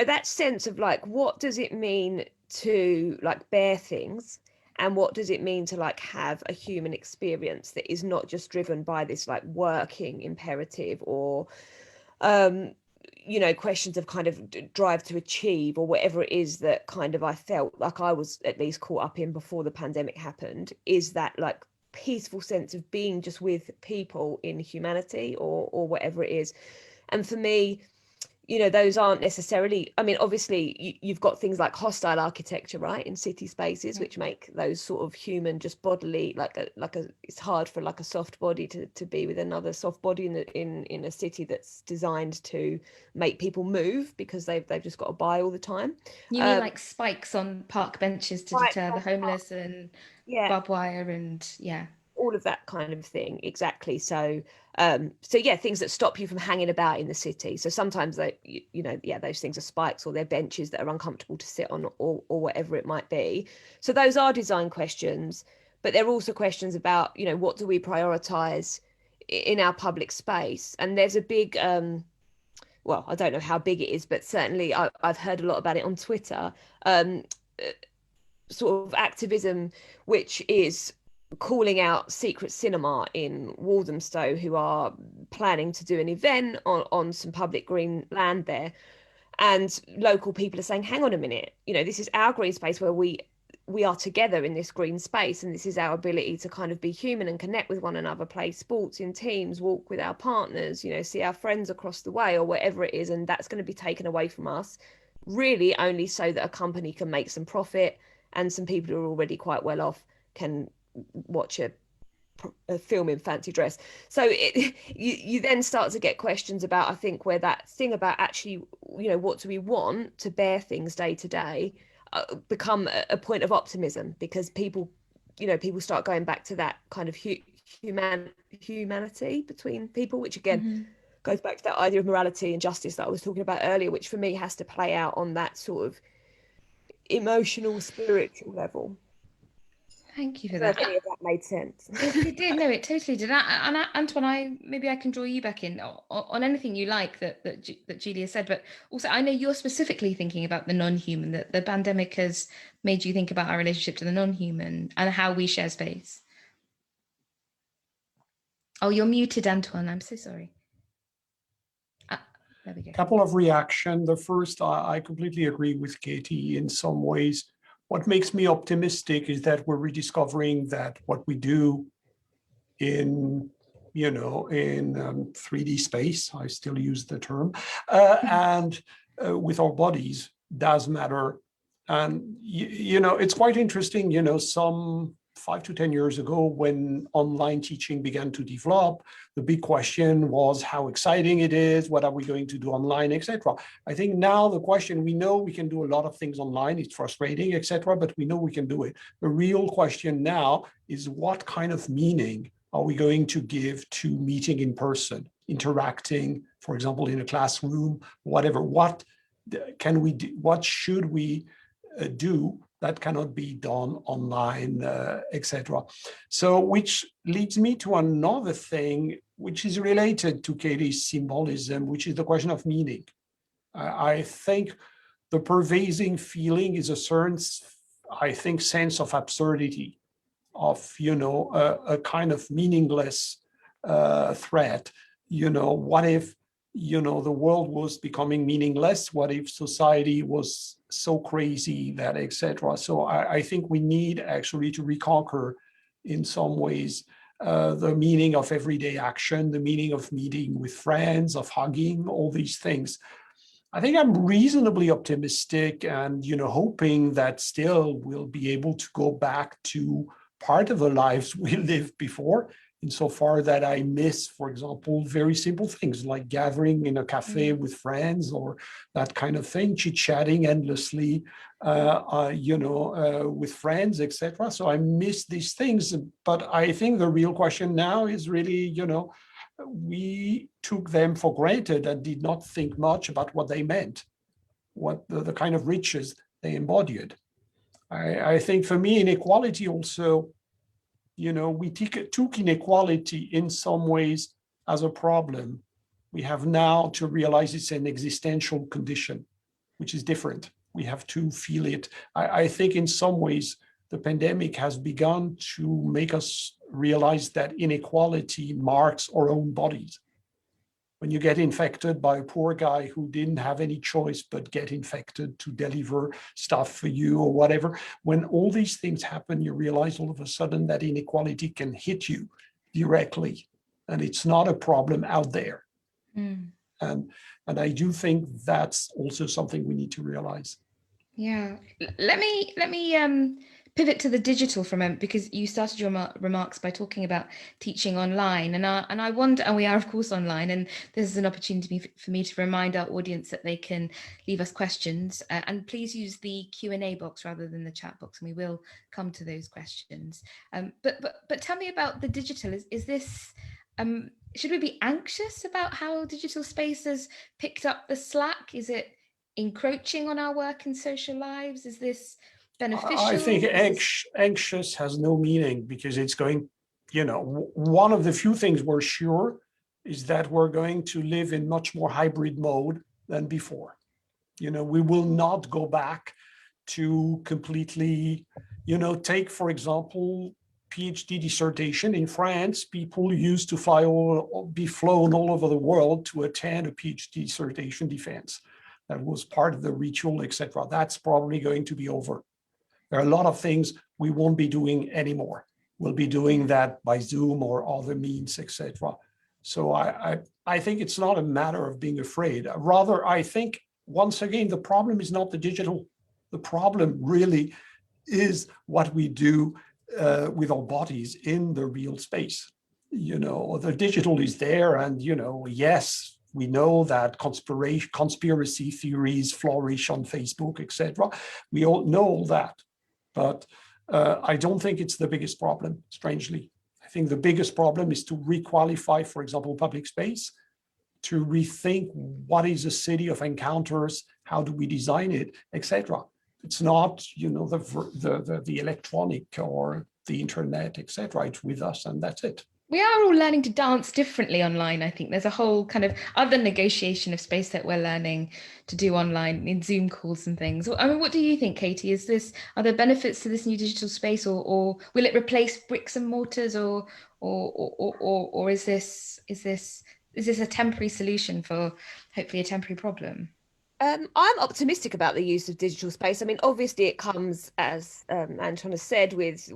that sense of like, what does it mean to like bear things, and what does it mean to like have a human experience that is not just driven by this like working imperative or questions of kind of drive to achieve or whatever it is that kind of I felt like I was at least caught up in before the pandemic happened, is that like peaceful sense of being just with people in humanity or whatever it is. And for me, those aren't necessarily, I mean, obviously you've got things like hostile architecture, right, in city spaces, which make those sort of human, just bodily, it's hard for like a soft body to be with another soft body in a city that's designed to make people move because they've just got to buy all the time. You mean like spikes on park benches to deter the homeless and barbed wire and all of that kind of thing, exactly. So things that stop you from hanging about in the city. So sometimes those things are spikes, or they're benches that are uncomfortable to sit on, or whatever it might be. So those are design questions, but they're also questions about, what do we prioritize in our public space? And there's a big well, I don't know how big it is, but certainly I've heard a lot about it on Twitter, sort of activism, which is calling out Secret Cinema in Walthamstow, who are planning to do an event on some public green land there. And local people are saying, hang on a minute, this is our green space where we are together in this green space, and this is our ability to kind of be human and connect with one another, play sports in teams, walk with our partners, see our friends across the way or whatever it is. And that's going to be taken away from us, really only so that a company can make some profit and some people who are already quite well off can watch a film in fancy dress. So you then start to get questions about, I think, where that thing about actually, what do we want to bear things day to day become a point of optimism, because people start going back to that kind of humanity between people, which again goes back to that idea of morality and justice that I was talking about earlier, which for me has to play out on that sort of emotional, spiritual level. Thank you for that. If that made sense. It did. No, it totally did. And Antoine, maybe I can draw you back in on anything you like that Julia said. But also, I know you're specifically thinking about the non-human. That the pandemic has made you think about our relationship to the non-human and how we share space. Oh, you're muted, Antoine. I'm so sorry. There we go. Couple of reaction. The first, I completely agree with Katie in some ways. What makes me optimistic is that we're rediscovering that what we do in 3D space, I still use the term, and with our bodies does matter. And, it's quite interesting, some 5 to 10 years ago, when online teaching began to develop, the big question was how exciting it is, what are we going to do online, etc. I think now the question, we know we can do a lot of things online, it's frustrating, etc., but we know we can do it. The real question now is, what kind of meaning are we going to give to meeting in person, interacting, for example, in a classroom, whatever? What can we do? What should we do that cannot be done online, etc. So, which leads me to another thing, which is related to Katie's symbolism, which is the question of meaning. I think the pervasive feeling is a certain, I think, sense of absurdity, of, a kind of meaningless threat. What if, the world was becoming meaningless? What if society was so crazy that, etc.? So I think we need actually to reconquer, in some ways, the meaning of everyday action, the meaning of meeting with friends, of hugging, all these things. I think I'm reasonably optimistic and, hoping that still we'll be able to go back to part of the lives we lived before, insofar that I miss, for example, very simple things like gathering in a cafe with friends, or that kind of thing, chit-chatting endlessly, with friends, etc. So I miss these things. But I think the real question now is really, we took them for granted and did not think much about what they meant, what the kind of riches they embodied. I think for me, inequality also, we took inequality in some ways as a problem. We have now to realize it's an existential condition, which is different. We have to feel it. I think in some ways, the pandemic has begun to make us realize that inequality marks our own bodies. When you get infected by a poor guy who didn't have any choice but get infected to deliver stuff for you or whatever, when all these things happen, you realize all of a sudden that inequality can hit you directly, and it's not a problem out there. And I do think that's also something we need to realize. Yeah, let me pivot to the digital for a moment, because you started your remarks by talking about teaching online, and I wonder, and we are of course online, and this is an opportunity for me to remind our audience that they can leave us questions, and please use the Q&A box rather than the chat box, and we will come to those questions. But tell me about the digital. Is this should we be anxious about how digital space has picked up the slack? Is it encroaching on our work and social lives? Is this beneficial? I think anxious has no meaning, because it's going, one of the few things we're sure is that we're going to live in much more hybrid mode than before. We will not go back to completely, take, for example, PhD dissertation in France. People used to be flown all over the world to attend a PhD dissertation defense. That was part of the ritual, etc. That's probably going to be over. There are a lot of things we won't be doing anymore. We'll be doing that by Zoom or other means, etc. So I think it's not a matter of being afraid. Rather, I think, once again, the problem is not the digital. The problem really is what we do with our bodies in the real space. The digital is there, and, yes, we know that conspiracy theories flourish on Facebook, etc. We all know all that. But I don't think it's the biggest problem, strangely. I think the biggest problem is to requalify, for example, public space, to rethink what is a city of encounters, how do we design it, etc. It's not, the electronic or the internet, etc. It's with us, and that's it. We are all learning to dance differently online. I think there's a whole kind of other negotiation of space that we're learning to do online in Zoom calls and things. I mean, what do you think, Katie? Are there benefits to this new digital space, or will it replace bricks and mortars, or is this a temporary solution for hopefully a temporary problem? I'm optimistic about the use of digital space. I mean, obviously it comes, as Antoine has said, with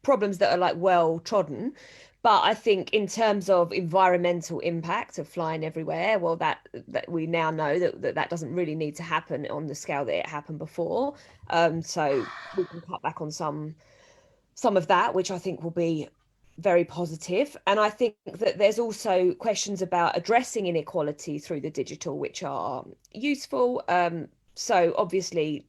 problems that are like well trodden, but I think in terms of environmental impact of flying everywhere, well, that we now know that doesn't really need to happen on the scale that it happened before. So we can cut back on some of that, which I think will be very positive. And I think that there's also questions about addressing inequality through the digital, which are useful. So obviously,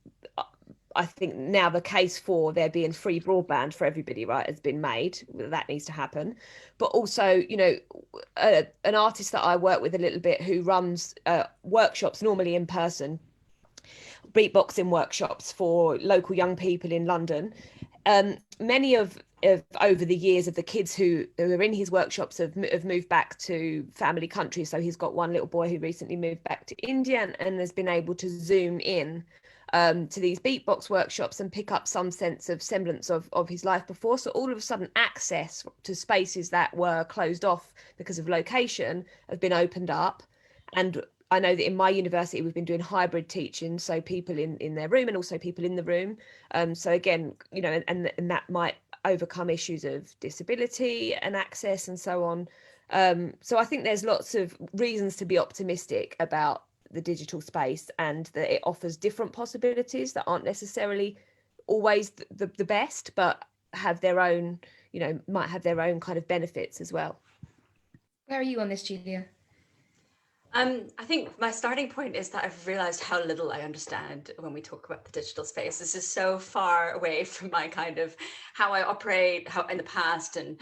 I think now the case for there being free broadband for everybody, right, has been made. That needs to happen. But also, an artist that I work with a little bit who runs workshops, normally in person, beatboxing workshops for local young people in London. many of over the years of the kids who are in his workshops have moved back to family countries. So he's got one little boy who recently moved back to India and has been able to zoom in to these beatbox workshops and pick up some sense of semblance of his life before. So all of a sudden access to spaces that were closed off because of location have been opened up. And I know that in my university, we've been doing hybrid teaching. So people in their room and also people in the room. So again, you know, and that might overcome issues of disability and access and so on. So I think there's lots of reasons to be optimistic about the digital space, and that it offers different possibilities that aren't necessarily always the best, but have their own, you know, might have their own kind of benefits as well. Where are you on this, Julia? I think my starting point is that I've realized how little I understand when we talk about the digital space. This is so far away from my kind of how I operate, how in the past, and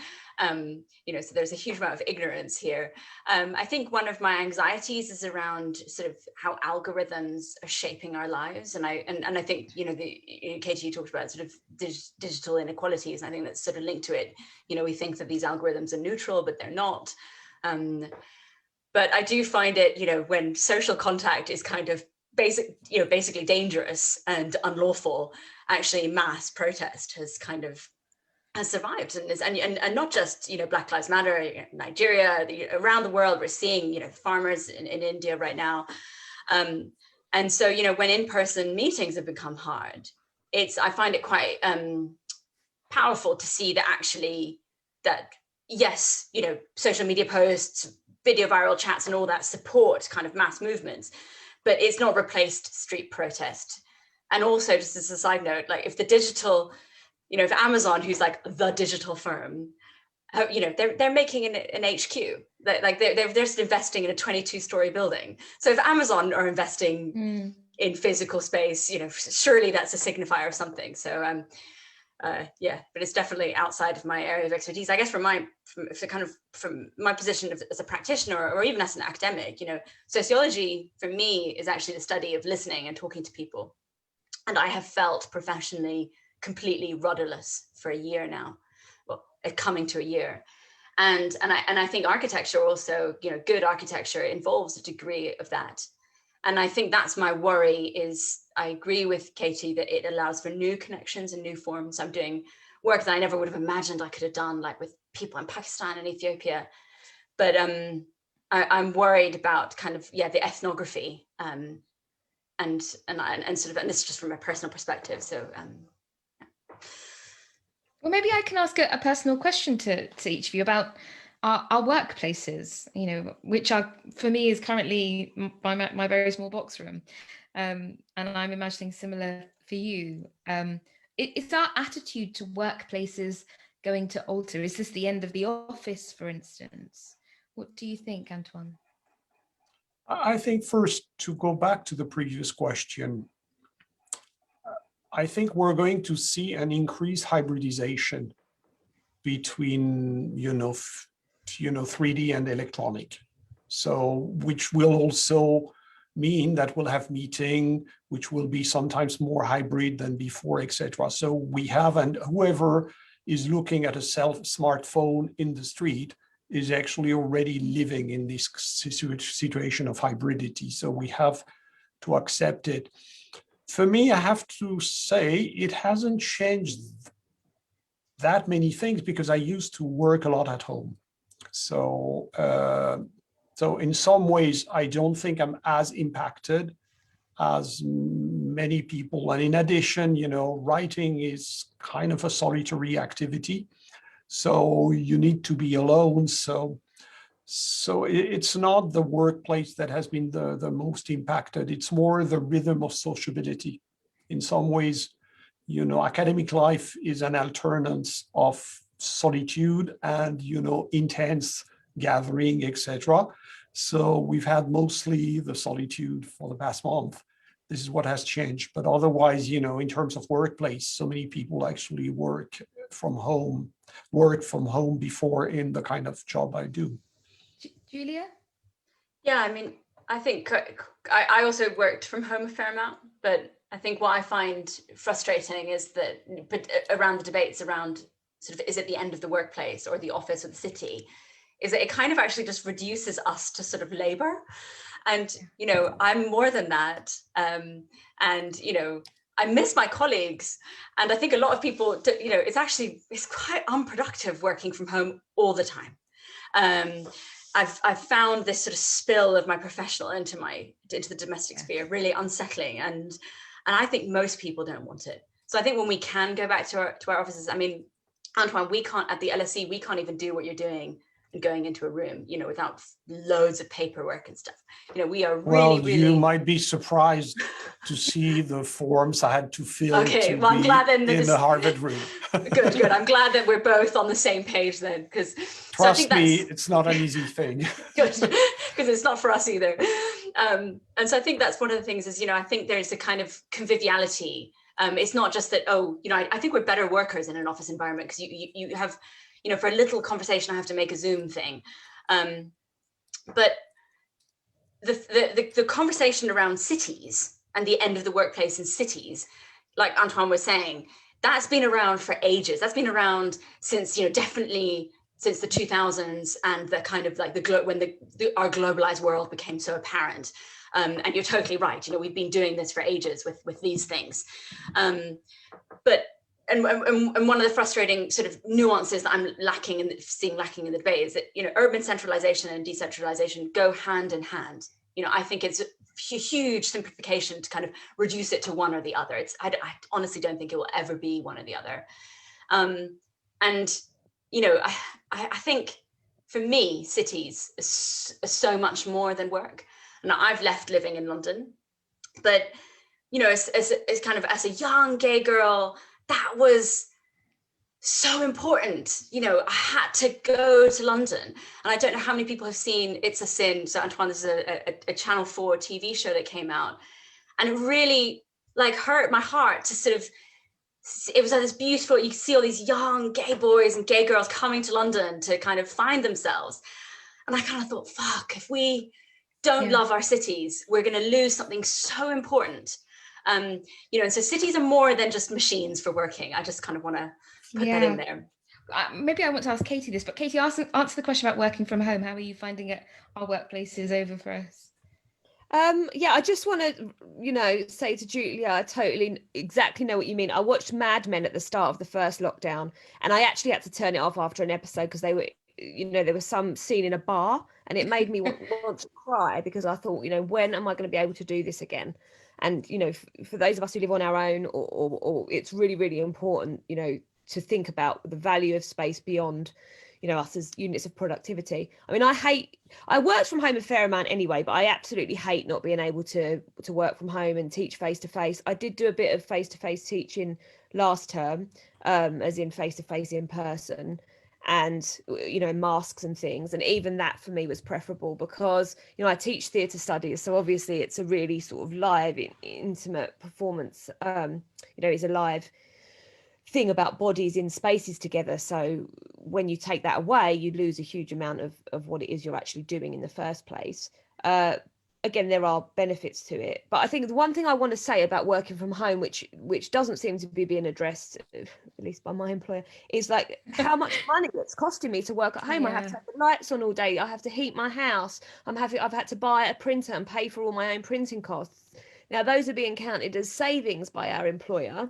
you know, so there's a huge amount of ignorance here. I think one of my anxieties is around sort of how algorithms are shaping our lives, and I think, you know, Katie, you talked about sort of digital inequalities, and I think that's sort of linked to it. You know, we think that these algorithms are neutral, but they're not. But I do find it, you know, when social contact is kind of basically dangerous and unlawful, actually mass protest has survived, and not just, you know, Black Lives Matter, Nigeria, around the world. We're seeing, you know, farmers in India right now. And so, you know, when in-person meetings have become hard, I find it quite powerful to see that actually that, yes, you know, social media posts, video viral chats and all that support kind of mass movements, but it's not replaced street protest. And also, just as a side note, like if the digital, you know, if Amazon, who's like the digital firm, you know, they're making an HQ, like they're just investing in a 22-story building. So if Amazon are investing in physical space, you know, surely that's a signifier of something. So yeah, but it's definitely outside of my area of expertise. I guess from my position as a practitioner, or even as an academic, you know, sociology for me is actually the study of listening and talking to people. And I have felt professionally completely rudderless for a year now, well, coming to a year. And I think architecture also, you know, good architecture involves a degree of that. And I think that's my worry is, I agree with Katie that it allows for new connections and new forms. I'm doing work that I never would have imagined I could have done, like with people in Pakistan and Ethiopia. But I'm worried about kind of, yeah, the ethnography and sort of, and this is just from a personal perspective. So well, maybe I can ask a personal question to each of you about our workplaces, you know, which are, for me, is currently my very small box room. And I'm imagining similar for you. Is our attitude to workplaces going to alter? Is this the end of the office, for instance? What do you think, Antoine? I think first, to go back to the previous question, I think we're going to see an increased hybridization between, 3D and electronic. So, which will also mean that we'll have meeting, which will be sometimes more hybrid than before, etc. So we have, and whoever is looking at a smartphone in the street is actually already living in this situation of hybridity. So we have to accept it. For me, I have to say it hasn't changed that many things because I used to work a lot at home. So, so in some ways, I don't think I'm as impacted as many people. And in addition, writing is kind of a solitary activity. So you need to be alone. So it's not the workplace that has been the most impacted. It's more the rhythm of sociability. In some ways, academic life is an alternance of solitude and, intense gathering, etc. So we've had mostly the solitude for the past month. This is what has changed. But otherwise, in terms of workplace, so many people actually work from home before in the kind of job I do. Julia? Yeah, I mean, I think I also worked from home a fair amount, but I think what I find frustrating is that, but around the debates around sort of, is it the end of the workplace or the office or the city, is that it kind of actually just reduces us to sort of labor. And, you know, I'm more than that. And, you know, I miss my colleagues. And I think a lot of people, you know, it's quite unproductive working from home all the time. I've found this sort of spill of my professional into the domestic sphere really unsettling. And I think most people don't want it. So I think when we can go back to our offices, I mean, Antoine, we can't, at the LSE, we can't even do what you're doing and going into a room, you know, without loads of paperwork and stuff. You know, we are really, you might be surprised to see the forms I had to fill I'm glad then in the Harvard room. Good. I'm glad that we're both on the same page then, because trust me, it's not an easy thing. Good, because it's not for us either. And so I think that's one of the things is, you know, I think there's a kind of conviviality. It's not just that, oh, you know, I think we're better workers in an office environment because you have, you know, for a little conversation, I have to make a Zoom thing. But the conversation around cities and the end of the workplace in cities, like Antoine was saying, that's been around for ages. That's been around since, you know, definitely since the 2000s and the kind of like when our globalized world became so apparent. And you're totally right. You know, we've been doing this for ages with these things. But one of the frustrating sort of nuances that I'm seeing lacking in the debate is that, you know, urban centralization and decentralization go hand in hand. You know, I think it's a huge simplification to kind of reduce it to one or the other. I honestly don't think it will ever be one or the other. And, you know, I think for me, cities are so much more than work. And I've left living in London, but, you know, as kind of as a young gay girl, that was so important. You know, I had to go to London, and I don't know how many people have seen It's a Sin. So Antoine, this is a Channel 4 TV show that came out, and it really like hurt my heart to sort of, it was like this beautiful, you could see all these young gay boys and gay girls coming to London to kind of find themselves. And I kind of thought, fuck, if we don't love our cities, we're going to lose something so important. You know, and so cities are more than just machines for working. I just kind of want to put that in there. Maybe I want to ask Katie this, but Katie, answer the question about working from home. How are you finding it? Our workplace is over for us. Yeah, I just want to, you know, say to Julia, I totally exactly know what you mean. I watched Mad Men at the start of the first lockdown, and I actually had to turn it off after an episode because they were, you know, there was some scene in a bar, and it made me want to cry because I thought, you know, when am I going to be able to do this again? And, you know, for those of us who live on our own, or it's really, really important, you know, to think about the value of space beyond, you know, us as units of productivity. I mean, I worked from home a fair amount anyway, but I absolutely hate not being able to work from home and teach face-to-face. I did do a bit of face-to-face teaching last term, as in face-to-face in person, and, you know, masks and things. And even that for me was preferable because, you know, I teach theatre studies. So obviously it's a really sort of live, intimate performance, you know, it's a live thing about bodies in spaces together. So when you take that away, you lose a huge amount of what it is you're actually doing in the first place. Again, there are benefits to it, but I think the one thing I want to say about working from home, which doesn't seem to be being addressed, at least by my employer, is like how much money it's costing me to work at home. I have to have the lights on all day. I have to heat my house. I've had to buy a printer and pay for all my own printing costs. Now those are being counted as savings by our employer.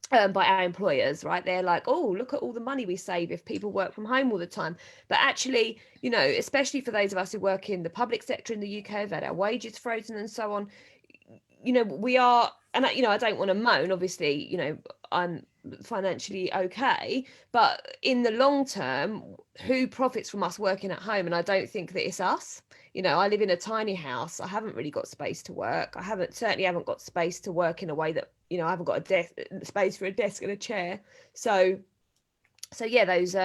By our employers, right? They're like, oh, look at all the money we save if people work from home all the time. But actually, you know, especially for those of us who work in the public sector in the UK, have had our wages frozen and so on, you know, we are, and you know, I don't want to moan, obviously, you know, I'm financially okay, but in the long term, who profits from us working at home? And I don't think that it's us. You know, I live in a tiny house. I haven't really got space to work. Certainly haven't got space to work in a way that, you know, I haven't got space for a desk and a chair. So yeah, those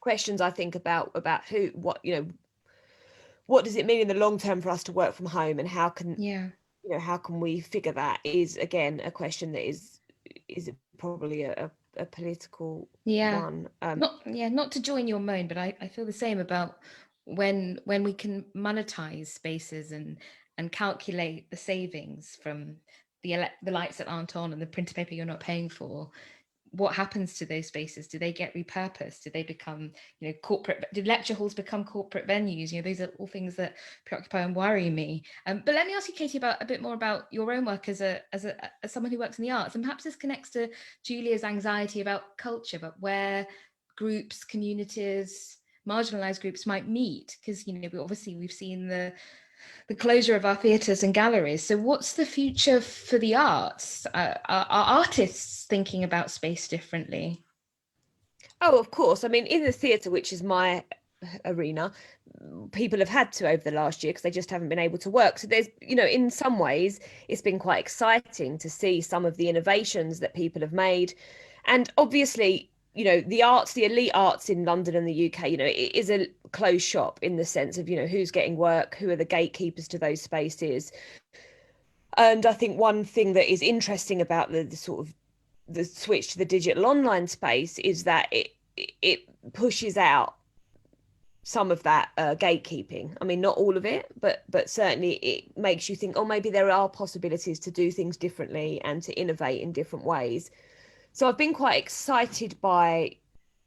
questions I think about what does it mean in the long term for us to work from home, and how can we figure that, is again a question that is probably a political one. Not to join your moan, but I feel the same about when we can monetize spaces and calculate the savings from the lights that aren't on and the printer paper you're not paying for, what happens to those spaces? Do they get repurposed? Do they become, corporate? Did lecture halls become corporate venues? Those are all things that preoccupy and worry me. But let me ask you, Katie, about a bit more about your own work as someone who works in the arts, and perhaps this connects to Julia's anxiety about culture, but where groups, communities, marginalized groups might meet, because we've seen the closure of our theatres and galleries. So what's the future for the arts? Are artists thinking about space differently? Oh, of course. I mean, in the theatre, which is my arena, people have had to over the last year because they just haven't been able to work. So there's, in some ways, it's been quite exciting to see some of the innovations that people have made. And obviously, the arts, the elite arts in London and the UK, it is a closed shop in the sense of, who's getting work, who are the gatekeepers to those spaces. And I think one thing that is interesting about the sort of the switch to the digital online space is that it pushes out some of that gatekeeping. I mean, not all of it, but certainly it makes you think, oh, maybe there are possibilities to do things differently and to innovate in different ways. So I've been quite excited by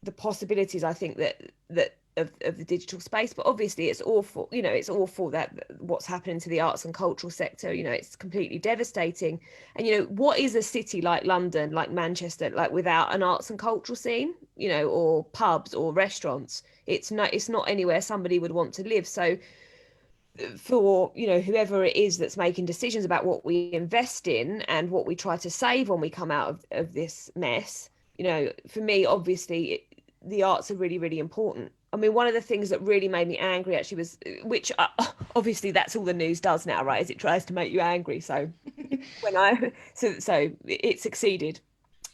the possibilities, I think, that of the digital space, but obviously it's awful, it's awful that what's happening to the arts and cultural sector, it's completely devastating. And, what is a city like London, like Manchester, like without an arts and cultural scene, or pubs or restaurants? It's not anywhere somebody would want to live. So for, whoever it is that's making decisions about what we invest in and what we try to save when we come out of this mess, for me, obviously, the arts are really, really important. I mean, one of the things that really made me angry actually was, which obviously that's all the news does now, right? Is it tries to make you angry. So so it succeeded.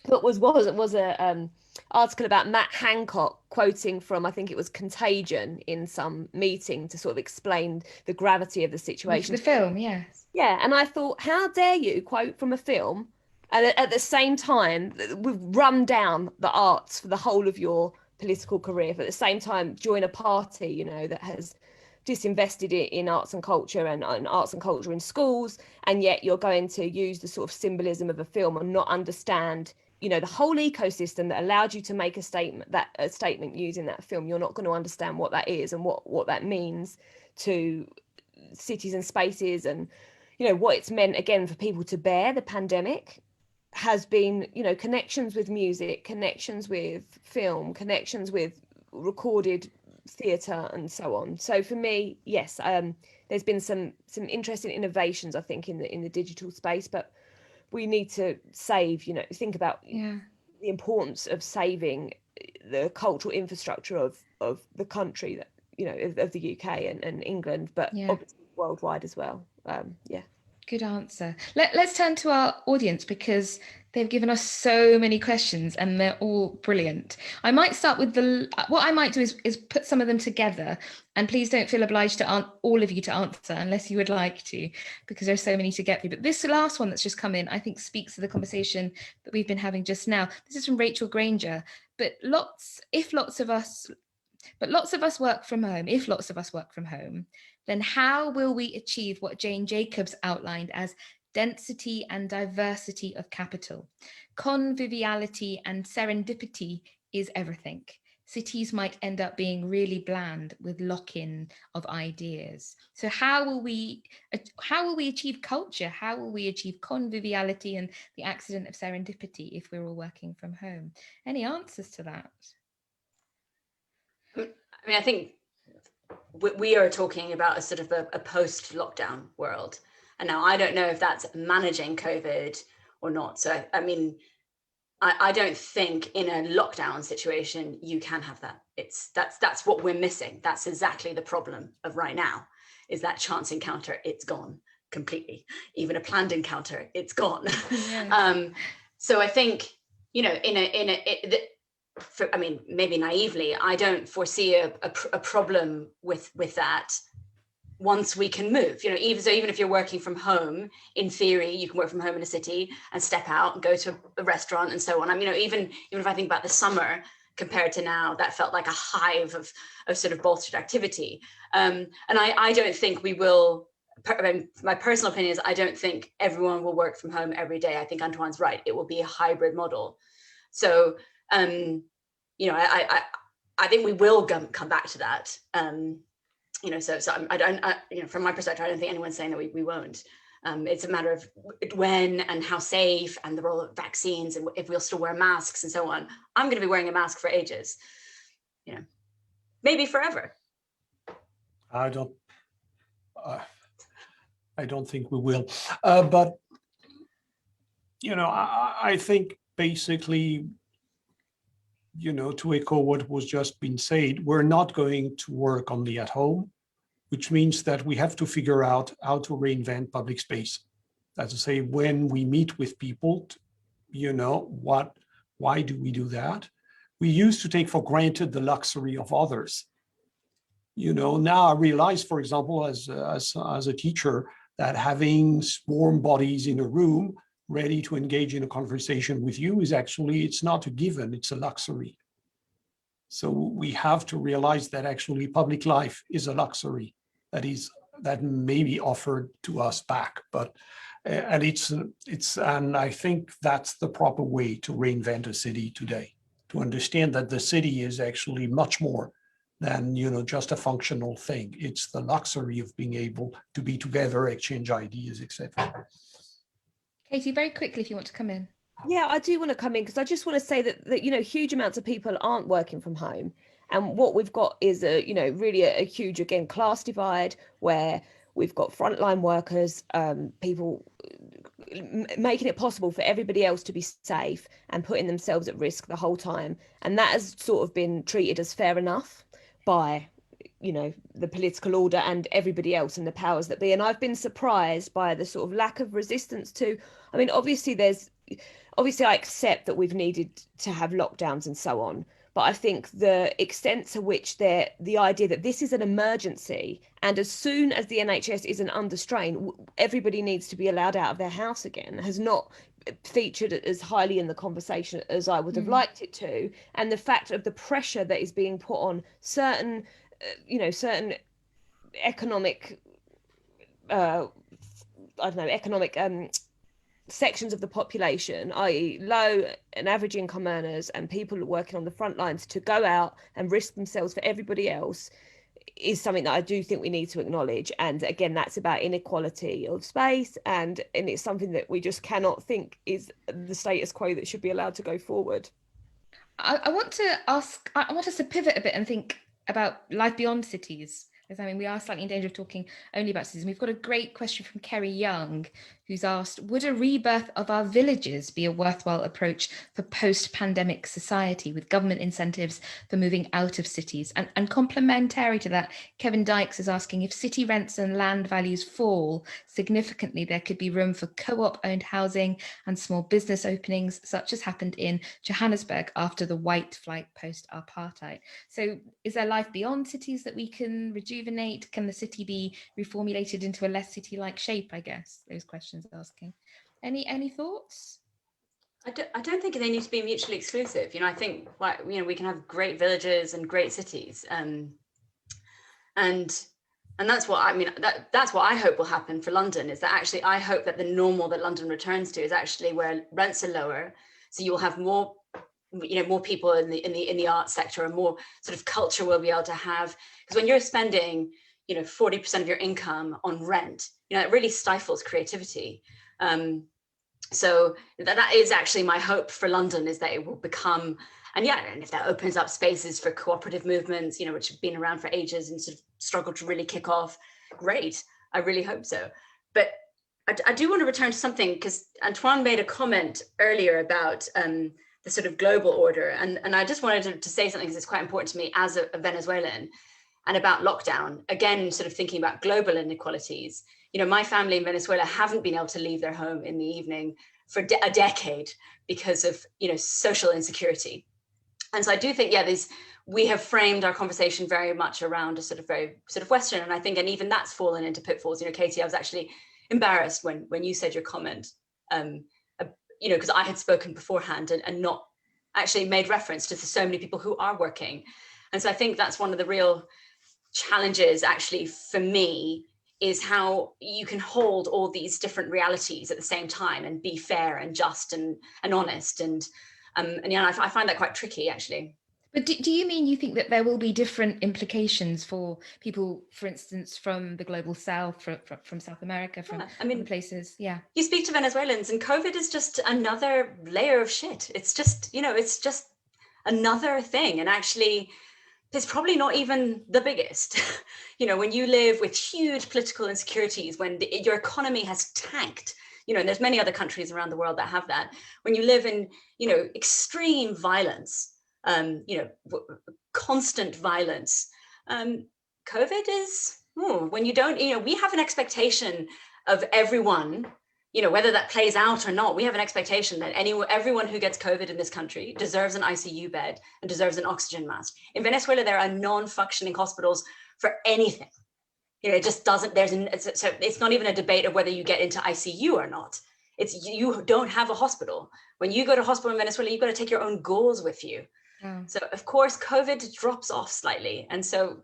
But was a article about Matt Hancock quoting from, I think it was Contagion, in some meeting to sort of explain the gravity of the situation. The film, yes. Yeah, and I thought, how dare you quote from a film, and at the same time we've run down the arts for the whole of your political career, but at the same time join a party that has disinvested in arts and culture and arts and culture in schools, and yet you're going to use the sort of symbolism of a film and not understand the whole ecosystem that allowed you to make a statement using that film. You're not going to understand what that is and what that means to cities and spaces, and what it's meant again for people to bear the pandemic has been, connections with music, connections with film, connections with recorded theatre and so on. So for me, yes, there's been some interesting innovations, I think, in the digital space, but we need to save, think about the importance of saving the cultural infrastructure of the country, that of the UK and England, but obviously worldwide as well. Good answer. Let's turn to our audience, because they've given us so many questions and they're all brilliant. I might start with what I might do is put some of them together, and please don't feel obliged to all of you to answer unless you would like to, because there's so many to get through. But this last one that's just come in, I think, speaks to the conversation that we've been having just now. This is from Rachel Granger. But lots of us work from home. If lots of us work from home, then how will we achieve what Jane Jacobs outlined as density and diversity of capital? Conviviality and serendipity is everything. Cities might end up being really bland with lock-in of ideas. So how will we achieve culture? How will we achieve conviviality and the accident of serendipity if we're all working from home? Any answers to that? I mean, I think we are talking about a sort of a post-lockdown world. And now I don't know if that's managing COVID or not. So, I mean, I don't think in a lockdown situation you can have that. That's what we're missing. That's exactly the problem of right now, is that chance encounter. It's gone completely. Even a planned encounter, it's gone. Yes. So I think, I mean, maybe naively, I don't foresee a problem with that once we can move. Even if you're working from home, in theory, you can work from home in a city and step out and go to a restaurant and so on. I mean, even if I think about the summer compared to now, that felt like a hive of sort of bolstered activity. And I don't think we will my personal opinion is I don't think everyone will work from home every day. I think Antoine's right. It will be a hybrid model. So, you know, I think we will come back to that. You know, so you know, from my perspective, I don't think anyone's saying that we won't. It's a matter of when and how safe and the role of vaccines and if we'll still wear masks and so on. I'm going to be wearing a mask for ages, you know, maybe forever. I don't think we will. But, you know, I think basically, you know, to echo what was just been said, we're not going to work only at home, which means that we have to figure out how to reinvent public space. That's to say, when we meet with people, you know, why do we do that? We used to take for granted the luxury of others. You know, now I realize, for example, as a teacher, that having warm bodies in a room ready to engage in a conversation with you is actually, it's not a given, it's a luxury. So we have to realize that actually public life is a luxury that may be offered to us back, but and and I think that's the proper way to reinvent a city today, to understand that the city is actually much more than, you know, just a functional thing. It's the luxury of being able to be together, exchange ideas, etc. Katie, very quickly, if you want to come in. Yeah, I do want to come in because I just want to say that you know, huge amounts of people aren't working from home, and what we've got is really a huge, again, class divide where we've got frontline workers, people making it possible for everybody else to be safe and putting themselves at risk the whole time, and that has sort of been treated as fair enough by, you know, the political order and everybody else and the powers that be. And I've been surprised by the sort of lack of resistance to, I mean, obviously I accept that we've needed to have lockdowns and so on, but I think the extent to which the idea that this is an emergency, and as soon as the NHS isn't under strain, everybody needs to be allowed out of their house again, has not featured as highly in the conversation as I would have liked it to. And the fact of the pressure that is being put on certain economic sections of the population, i.e. low and average income earners and people working on the front lines, to go out and risk themselves for everybody else, is something that I do think we need to acknowledge. And again, that's about inequality of space, and it's something that we just cannot think is the status quo that should be allowed to go forward. I want us to pivot a bit and think about life beyond cities. I mean, we are slightly in danger of talking only about cities. We've got a great question from Kerry Young, who's asked, would a rebirth of our villages be a worthwhile approach for post-pandemic society, with government incentives for moving out of cities? And complementary to that, Kevin Dykes is asking, if city rents and land values fall significantly, there could be room for co-op owned housing and small business openings, such as happened in Johannesburg after the white flight post-apartheid. So is there life beyond cities that we can rejuvenate? Can the city be reformulated into a less city-like shape, I guess? Those questions asking. Any thoughts? I don't think they need to be mutually exclusive. You know, I think, you know, we can have great villages and great cities, and that's what I mean. That's what I hope will happen for London, is that actually I hope that the normal that London returns to is actually where rents are lower, so you'll have more, you know, more people in the arts sector, and more sort of culture we'll be able to have. Because when you're spending, you know, 40% of your income on rent, you know, it really stifles creativity. So that is actually my hope for London, is that it will become, and if that opens up spaces for cooperative movements, you know, which have been around for ages and sort of struggled to really kick off, great. I really hope so. But I do want to return to something, because Antoine made a comment earlier about the sort of global order. And I just wanted to say something, because it's quite important to me as a Venezuelan, and about lockdown, again, sort of thinking about global inequalities. You know, my family in Venezuela haven't been able to leave their home in the evening for a decade because of, you know, social insecurity. And so I do think, we have framed our conversation very much around a very Western, and I think, and even that's fallen into pitfalls. You know, Katie, I was actually embarrassed when you said your comment, you know, because I had spoken beforehand and not actually made reference to so many people who are working. And so I think that's one of the real challenges actually for me, is how you can hold all these different realities at the same time and be fair and just and honest. And yeah, I find that quite tricky, actually. But do you mean you think that there will be different implications for people, for instance, from the global south, from South America, from other places? Yeah. You speak to Venezuelans and COVID is just another layer of shit. It's just, it's just another thing. And actually, it's probably not even the biggest. When you live with huge political insecurities, when your economy has tanked, and there's many other countries around the world that have that. When you live in, extreme violence, constant violence. COVID is, when you don't, we have an expectation of everyone, whether that plays out or not, we have an expectation that everyone who gets COVID in this country deserves an ICU bed and deserves an oxygen mask. In Venezuela, there are non-functioning hospitals for anything. It just doesn't, so it's not even a debate of whether you get into ICU or not. It's you don't have a hospital. When you go to hospital in Venezuela, you've got to take your own gauze with you. So of course, COVID drops off slightly. And so,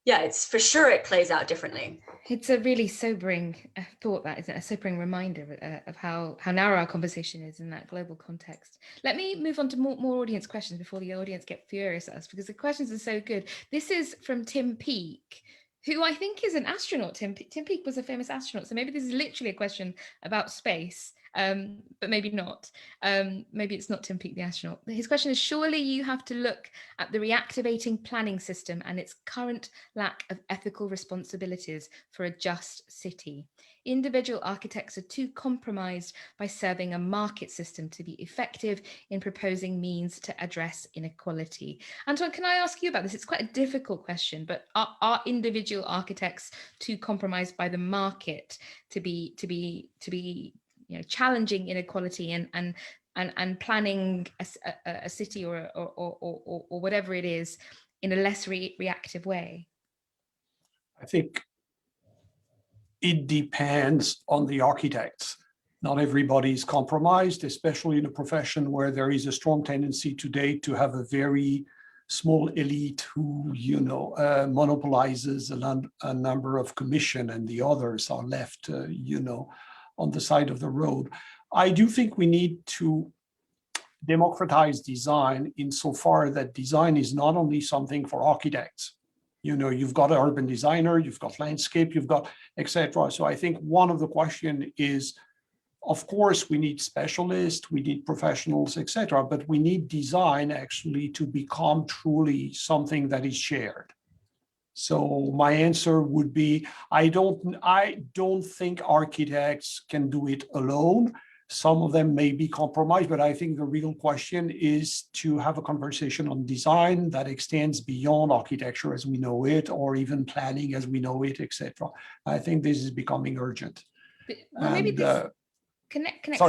yeah, it's for sure it plays out differently. It's a really sobering thought, that isn't it? A sobering reminder of how narrow our conversation is in that global context. Let me move on to more audience questions before the audience get furious at us, because the questions are so good. This is from Tim Peake, who I think is an astronaut. Tim Peake was a famous astronaut. So maybe this is literally a question about space. But maybe not. Maybe it's not Tim Peake, the astronaut. His question is, surely you have to look at the reactivating planning system and its current lack of ethical responsibilities for a just city. Individual architects are too compromised by serving a market system to be effective in proposing means to address inequality. Antoine, can I ask you about this? It's quite a difficult question, but are individual architects too compromised by the market to be challenging inequality and planning a city or whatever it is in a less reactive way? I think it depends on the architects. Not everybody is compromised, especially in a profession where there is a strong tendency today to have a very small elite who, monopolizes a number of commission, and the others are left, on the side of the road. I do think we need to democratize design insofar that design is not only something for architects. You've got an urban designer, you've got landscape, you've got etc. So I think one of the question is, of course, we need specialists, we need professionals, etc. But we need design actually to become truly something that is shared. So my answer would be, I don't think architects can do it alone. Some of them may be compromised, but I think the real question is to have a conversation on design that extends beyond architecture as we know it, or even planning as we know it, etc. I think this is becoming urgent. Well, maybe this connects.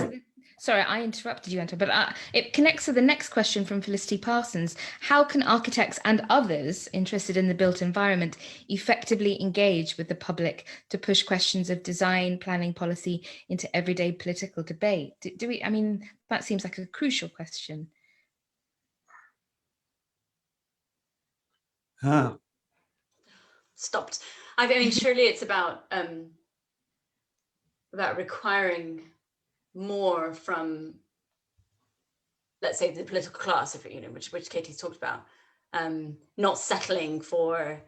Sorry, I interrupted you, Anton, but it connects to the next question from Felicity Parsons. How can architects and others interested in the built environment effectively engage with the public to push questions of design, planning, policy into everyday political debate? That seems like a crucial question. Stopped. Surely it's about requiring more from, let's say, the political class, which Katie's talked about, not settling for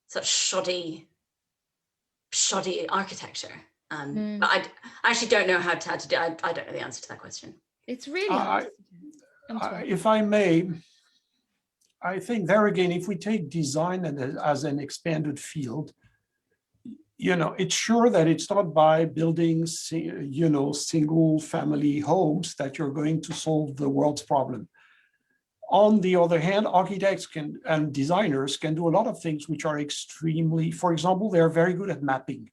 such shoddy architecture. But I actually don't know how to do. I don't know the answer to that question. It's really hard. If I may, I think there again, if we take design as an expanded field, it's sure that it's not by building, single family homes that you're going to solve the world's problem. On the other hand, architects and designers can do a lot of things which are extremely, for example, they're very good at mapping.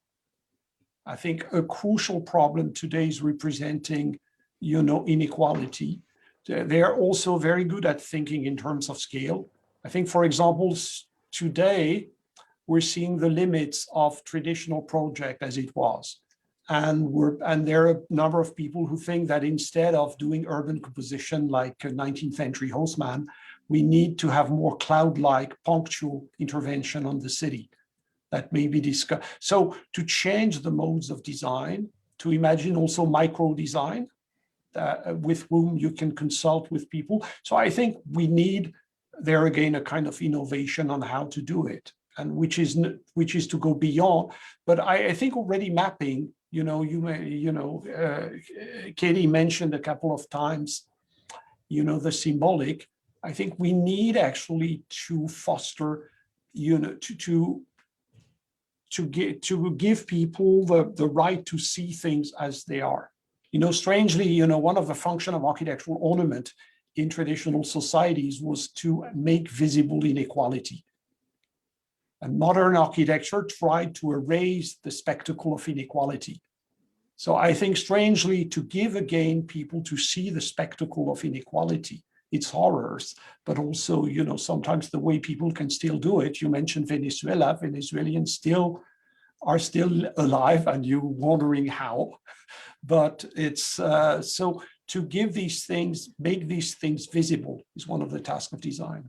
I think a crucial problem today is representing, inequality. They're also very good at thinking in terms of scale. I think, for example, today, we're seeing the limits of traditional project as it was. And there are a number of people who think that instead of doing urban composition like a 19th century Haussmann, we need to have more cloud-like punctual intervention on the city. that may be discussed. So to change the modes of design, to imagine also micro design, with whom you can consult with people. So I think we need there again a kind of innovation on how to do it, and which is to go beyond. But I think already mapping, Katie mentioned a couple of times, the symbolic. I think we need actually to foster, to give people the right to see things as they are. Strangely, one of the functions of architectural ornament in traditional societies was to make visible inequality. And modern architecture tried to erase the spectacle of inequality. So I think, strangely, to give again people to see the spectacle of inequality, its horrors, but also, sometimes the way people can still do it. You mentioned Venezuela. Venezuelans are still alive, and you're wondering how. But it's so to give these things, make these things visible is one of the tasks of design.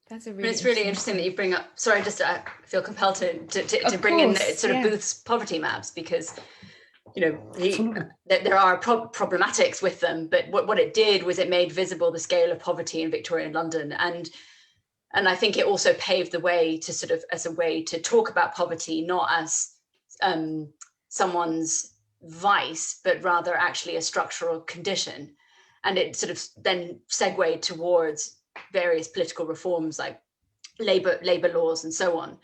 That's a really. It's really interesting that you bring up. Sorry, just I feel compelled to bring in sort of Booth's poverty maps, because there are problematics with them. But what it did was it made visible the scale of poverty in Victorian London, and I think it also paved the way to sort of as a way to talk about poverty, not as someone's vice, but rather actually a structural condition. And it sort of then segued towards various political reforms like labor laws and so on.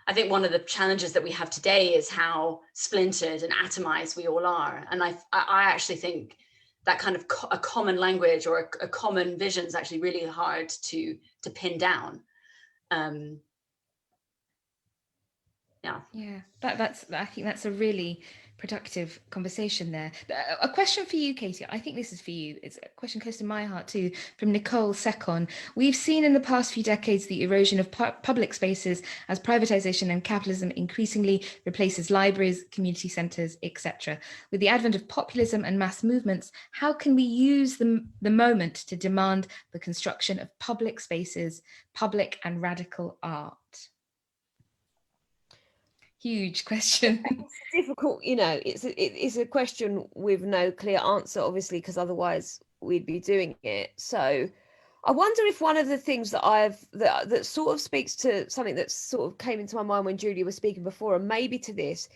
I think one of the challenges that we have today is how splintered and atomized we all are. And I actually think that kind of a common language or a common vision is actually really hard to pin down. I think that's a really productive conversation there. A question for you, Katie. I think this is for you. It's a question close to my heart too, from Nicole Secon. We've seen in the past few decades the erosion of public spaces as privatization and capitalism increasingly replaces libraries, community centres, etc. With the advent of populism and mass movements, how can we use the moment to demand the construction of public spaces, public and radical art? Huge question. It's difficult, it's a question with no clear answer, obviously, because otherwise we'd be doing it. So I wonder if one of the things that sort of speaks to something that sort of came into my mind when Julia was speaking before, and maybe to this,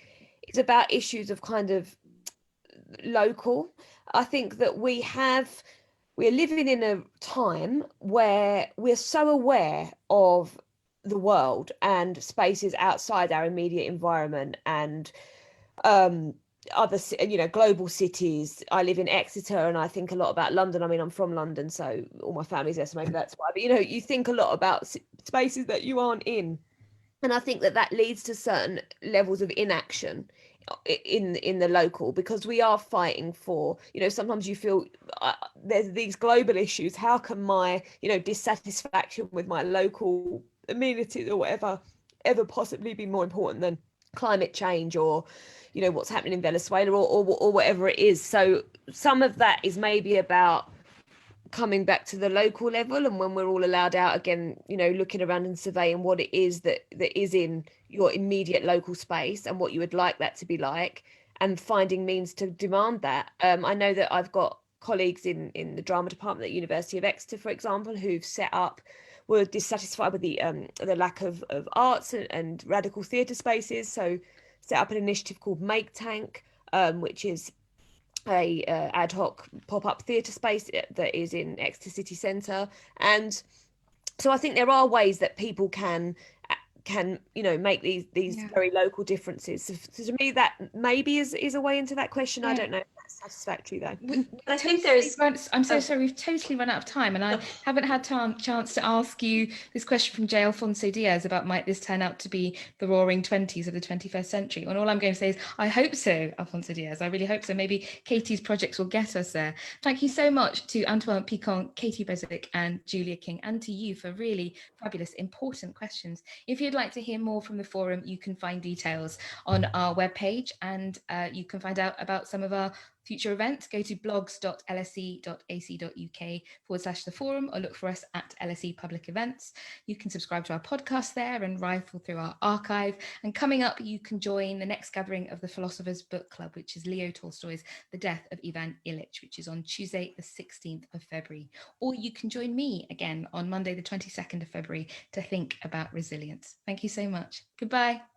is about issues of kind of local. I think that we're living in a time where we're so aware of the world and spaces outside our immediate environment and other global cities. I live in Exeter and I think a lot about London. I mean, I'm from London, so all my family's there, so maybe that's why, but you think a lot about spaces that you aren't in, and I think that leads to certain levels of inaction in the local, because we are fighting for, sometimes you feel there's these global issues. How can my dissatisfaction with my local amenities or whatever ever possibly be more important than climate change or what's happening in Venezuela or whatever it is? So some of that is maybe about coming back to the local level, and when we're all allowed out again, looking around and surveying what it is that is in your immediate local space and what you would like that to be like, and finding means to demand that. I know that I've got colleagues in the drama department at University of Exeter, for example, who've were dissatisfied with the lack of arts and radical theatre spaces, so set up an initiative called Make Tank, which is a ad hoc pop-up theatre space that is in Exeter City Centre. And so I think there are ways that people can make these very local differences. So to me, that maybe is a way into that question. I don't know if that's satisfactory though. But I think there's I'm so sorry, we've totally run out of time, and I haven't had chance to ask you this question from J. Alfonso Diaz about, might this turn out to be the roaring 20s of the 21st century? And all I'm going to say is I hope so, Alfonso Diaz. I really hope so. Maybe Katie's projects will get us there. Thank you so much to Antoine Picon, Katie Beswick and Julia King, and to you for really fabulous, important questions. If you'd like to hear more from the forum, you can find details on our webpage, and you can find out about some of our future events, go to blogs.lse.ac.uk/the forum or look for us at LSE Public Events. You can subscribe to our podcast there and rifle through our archive. And coming up, you can join the next gathering of the Philosophers Book Club, which is Leo Tolstoy's The Death of Ivan Ilyich, which is on Tuesday, the 16th of February. Or you can join me again on Monday, the 22nd of February to think about resilience. Thank you so much. Goodbye.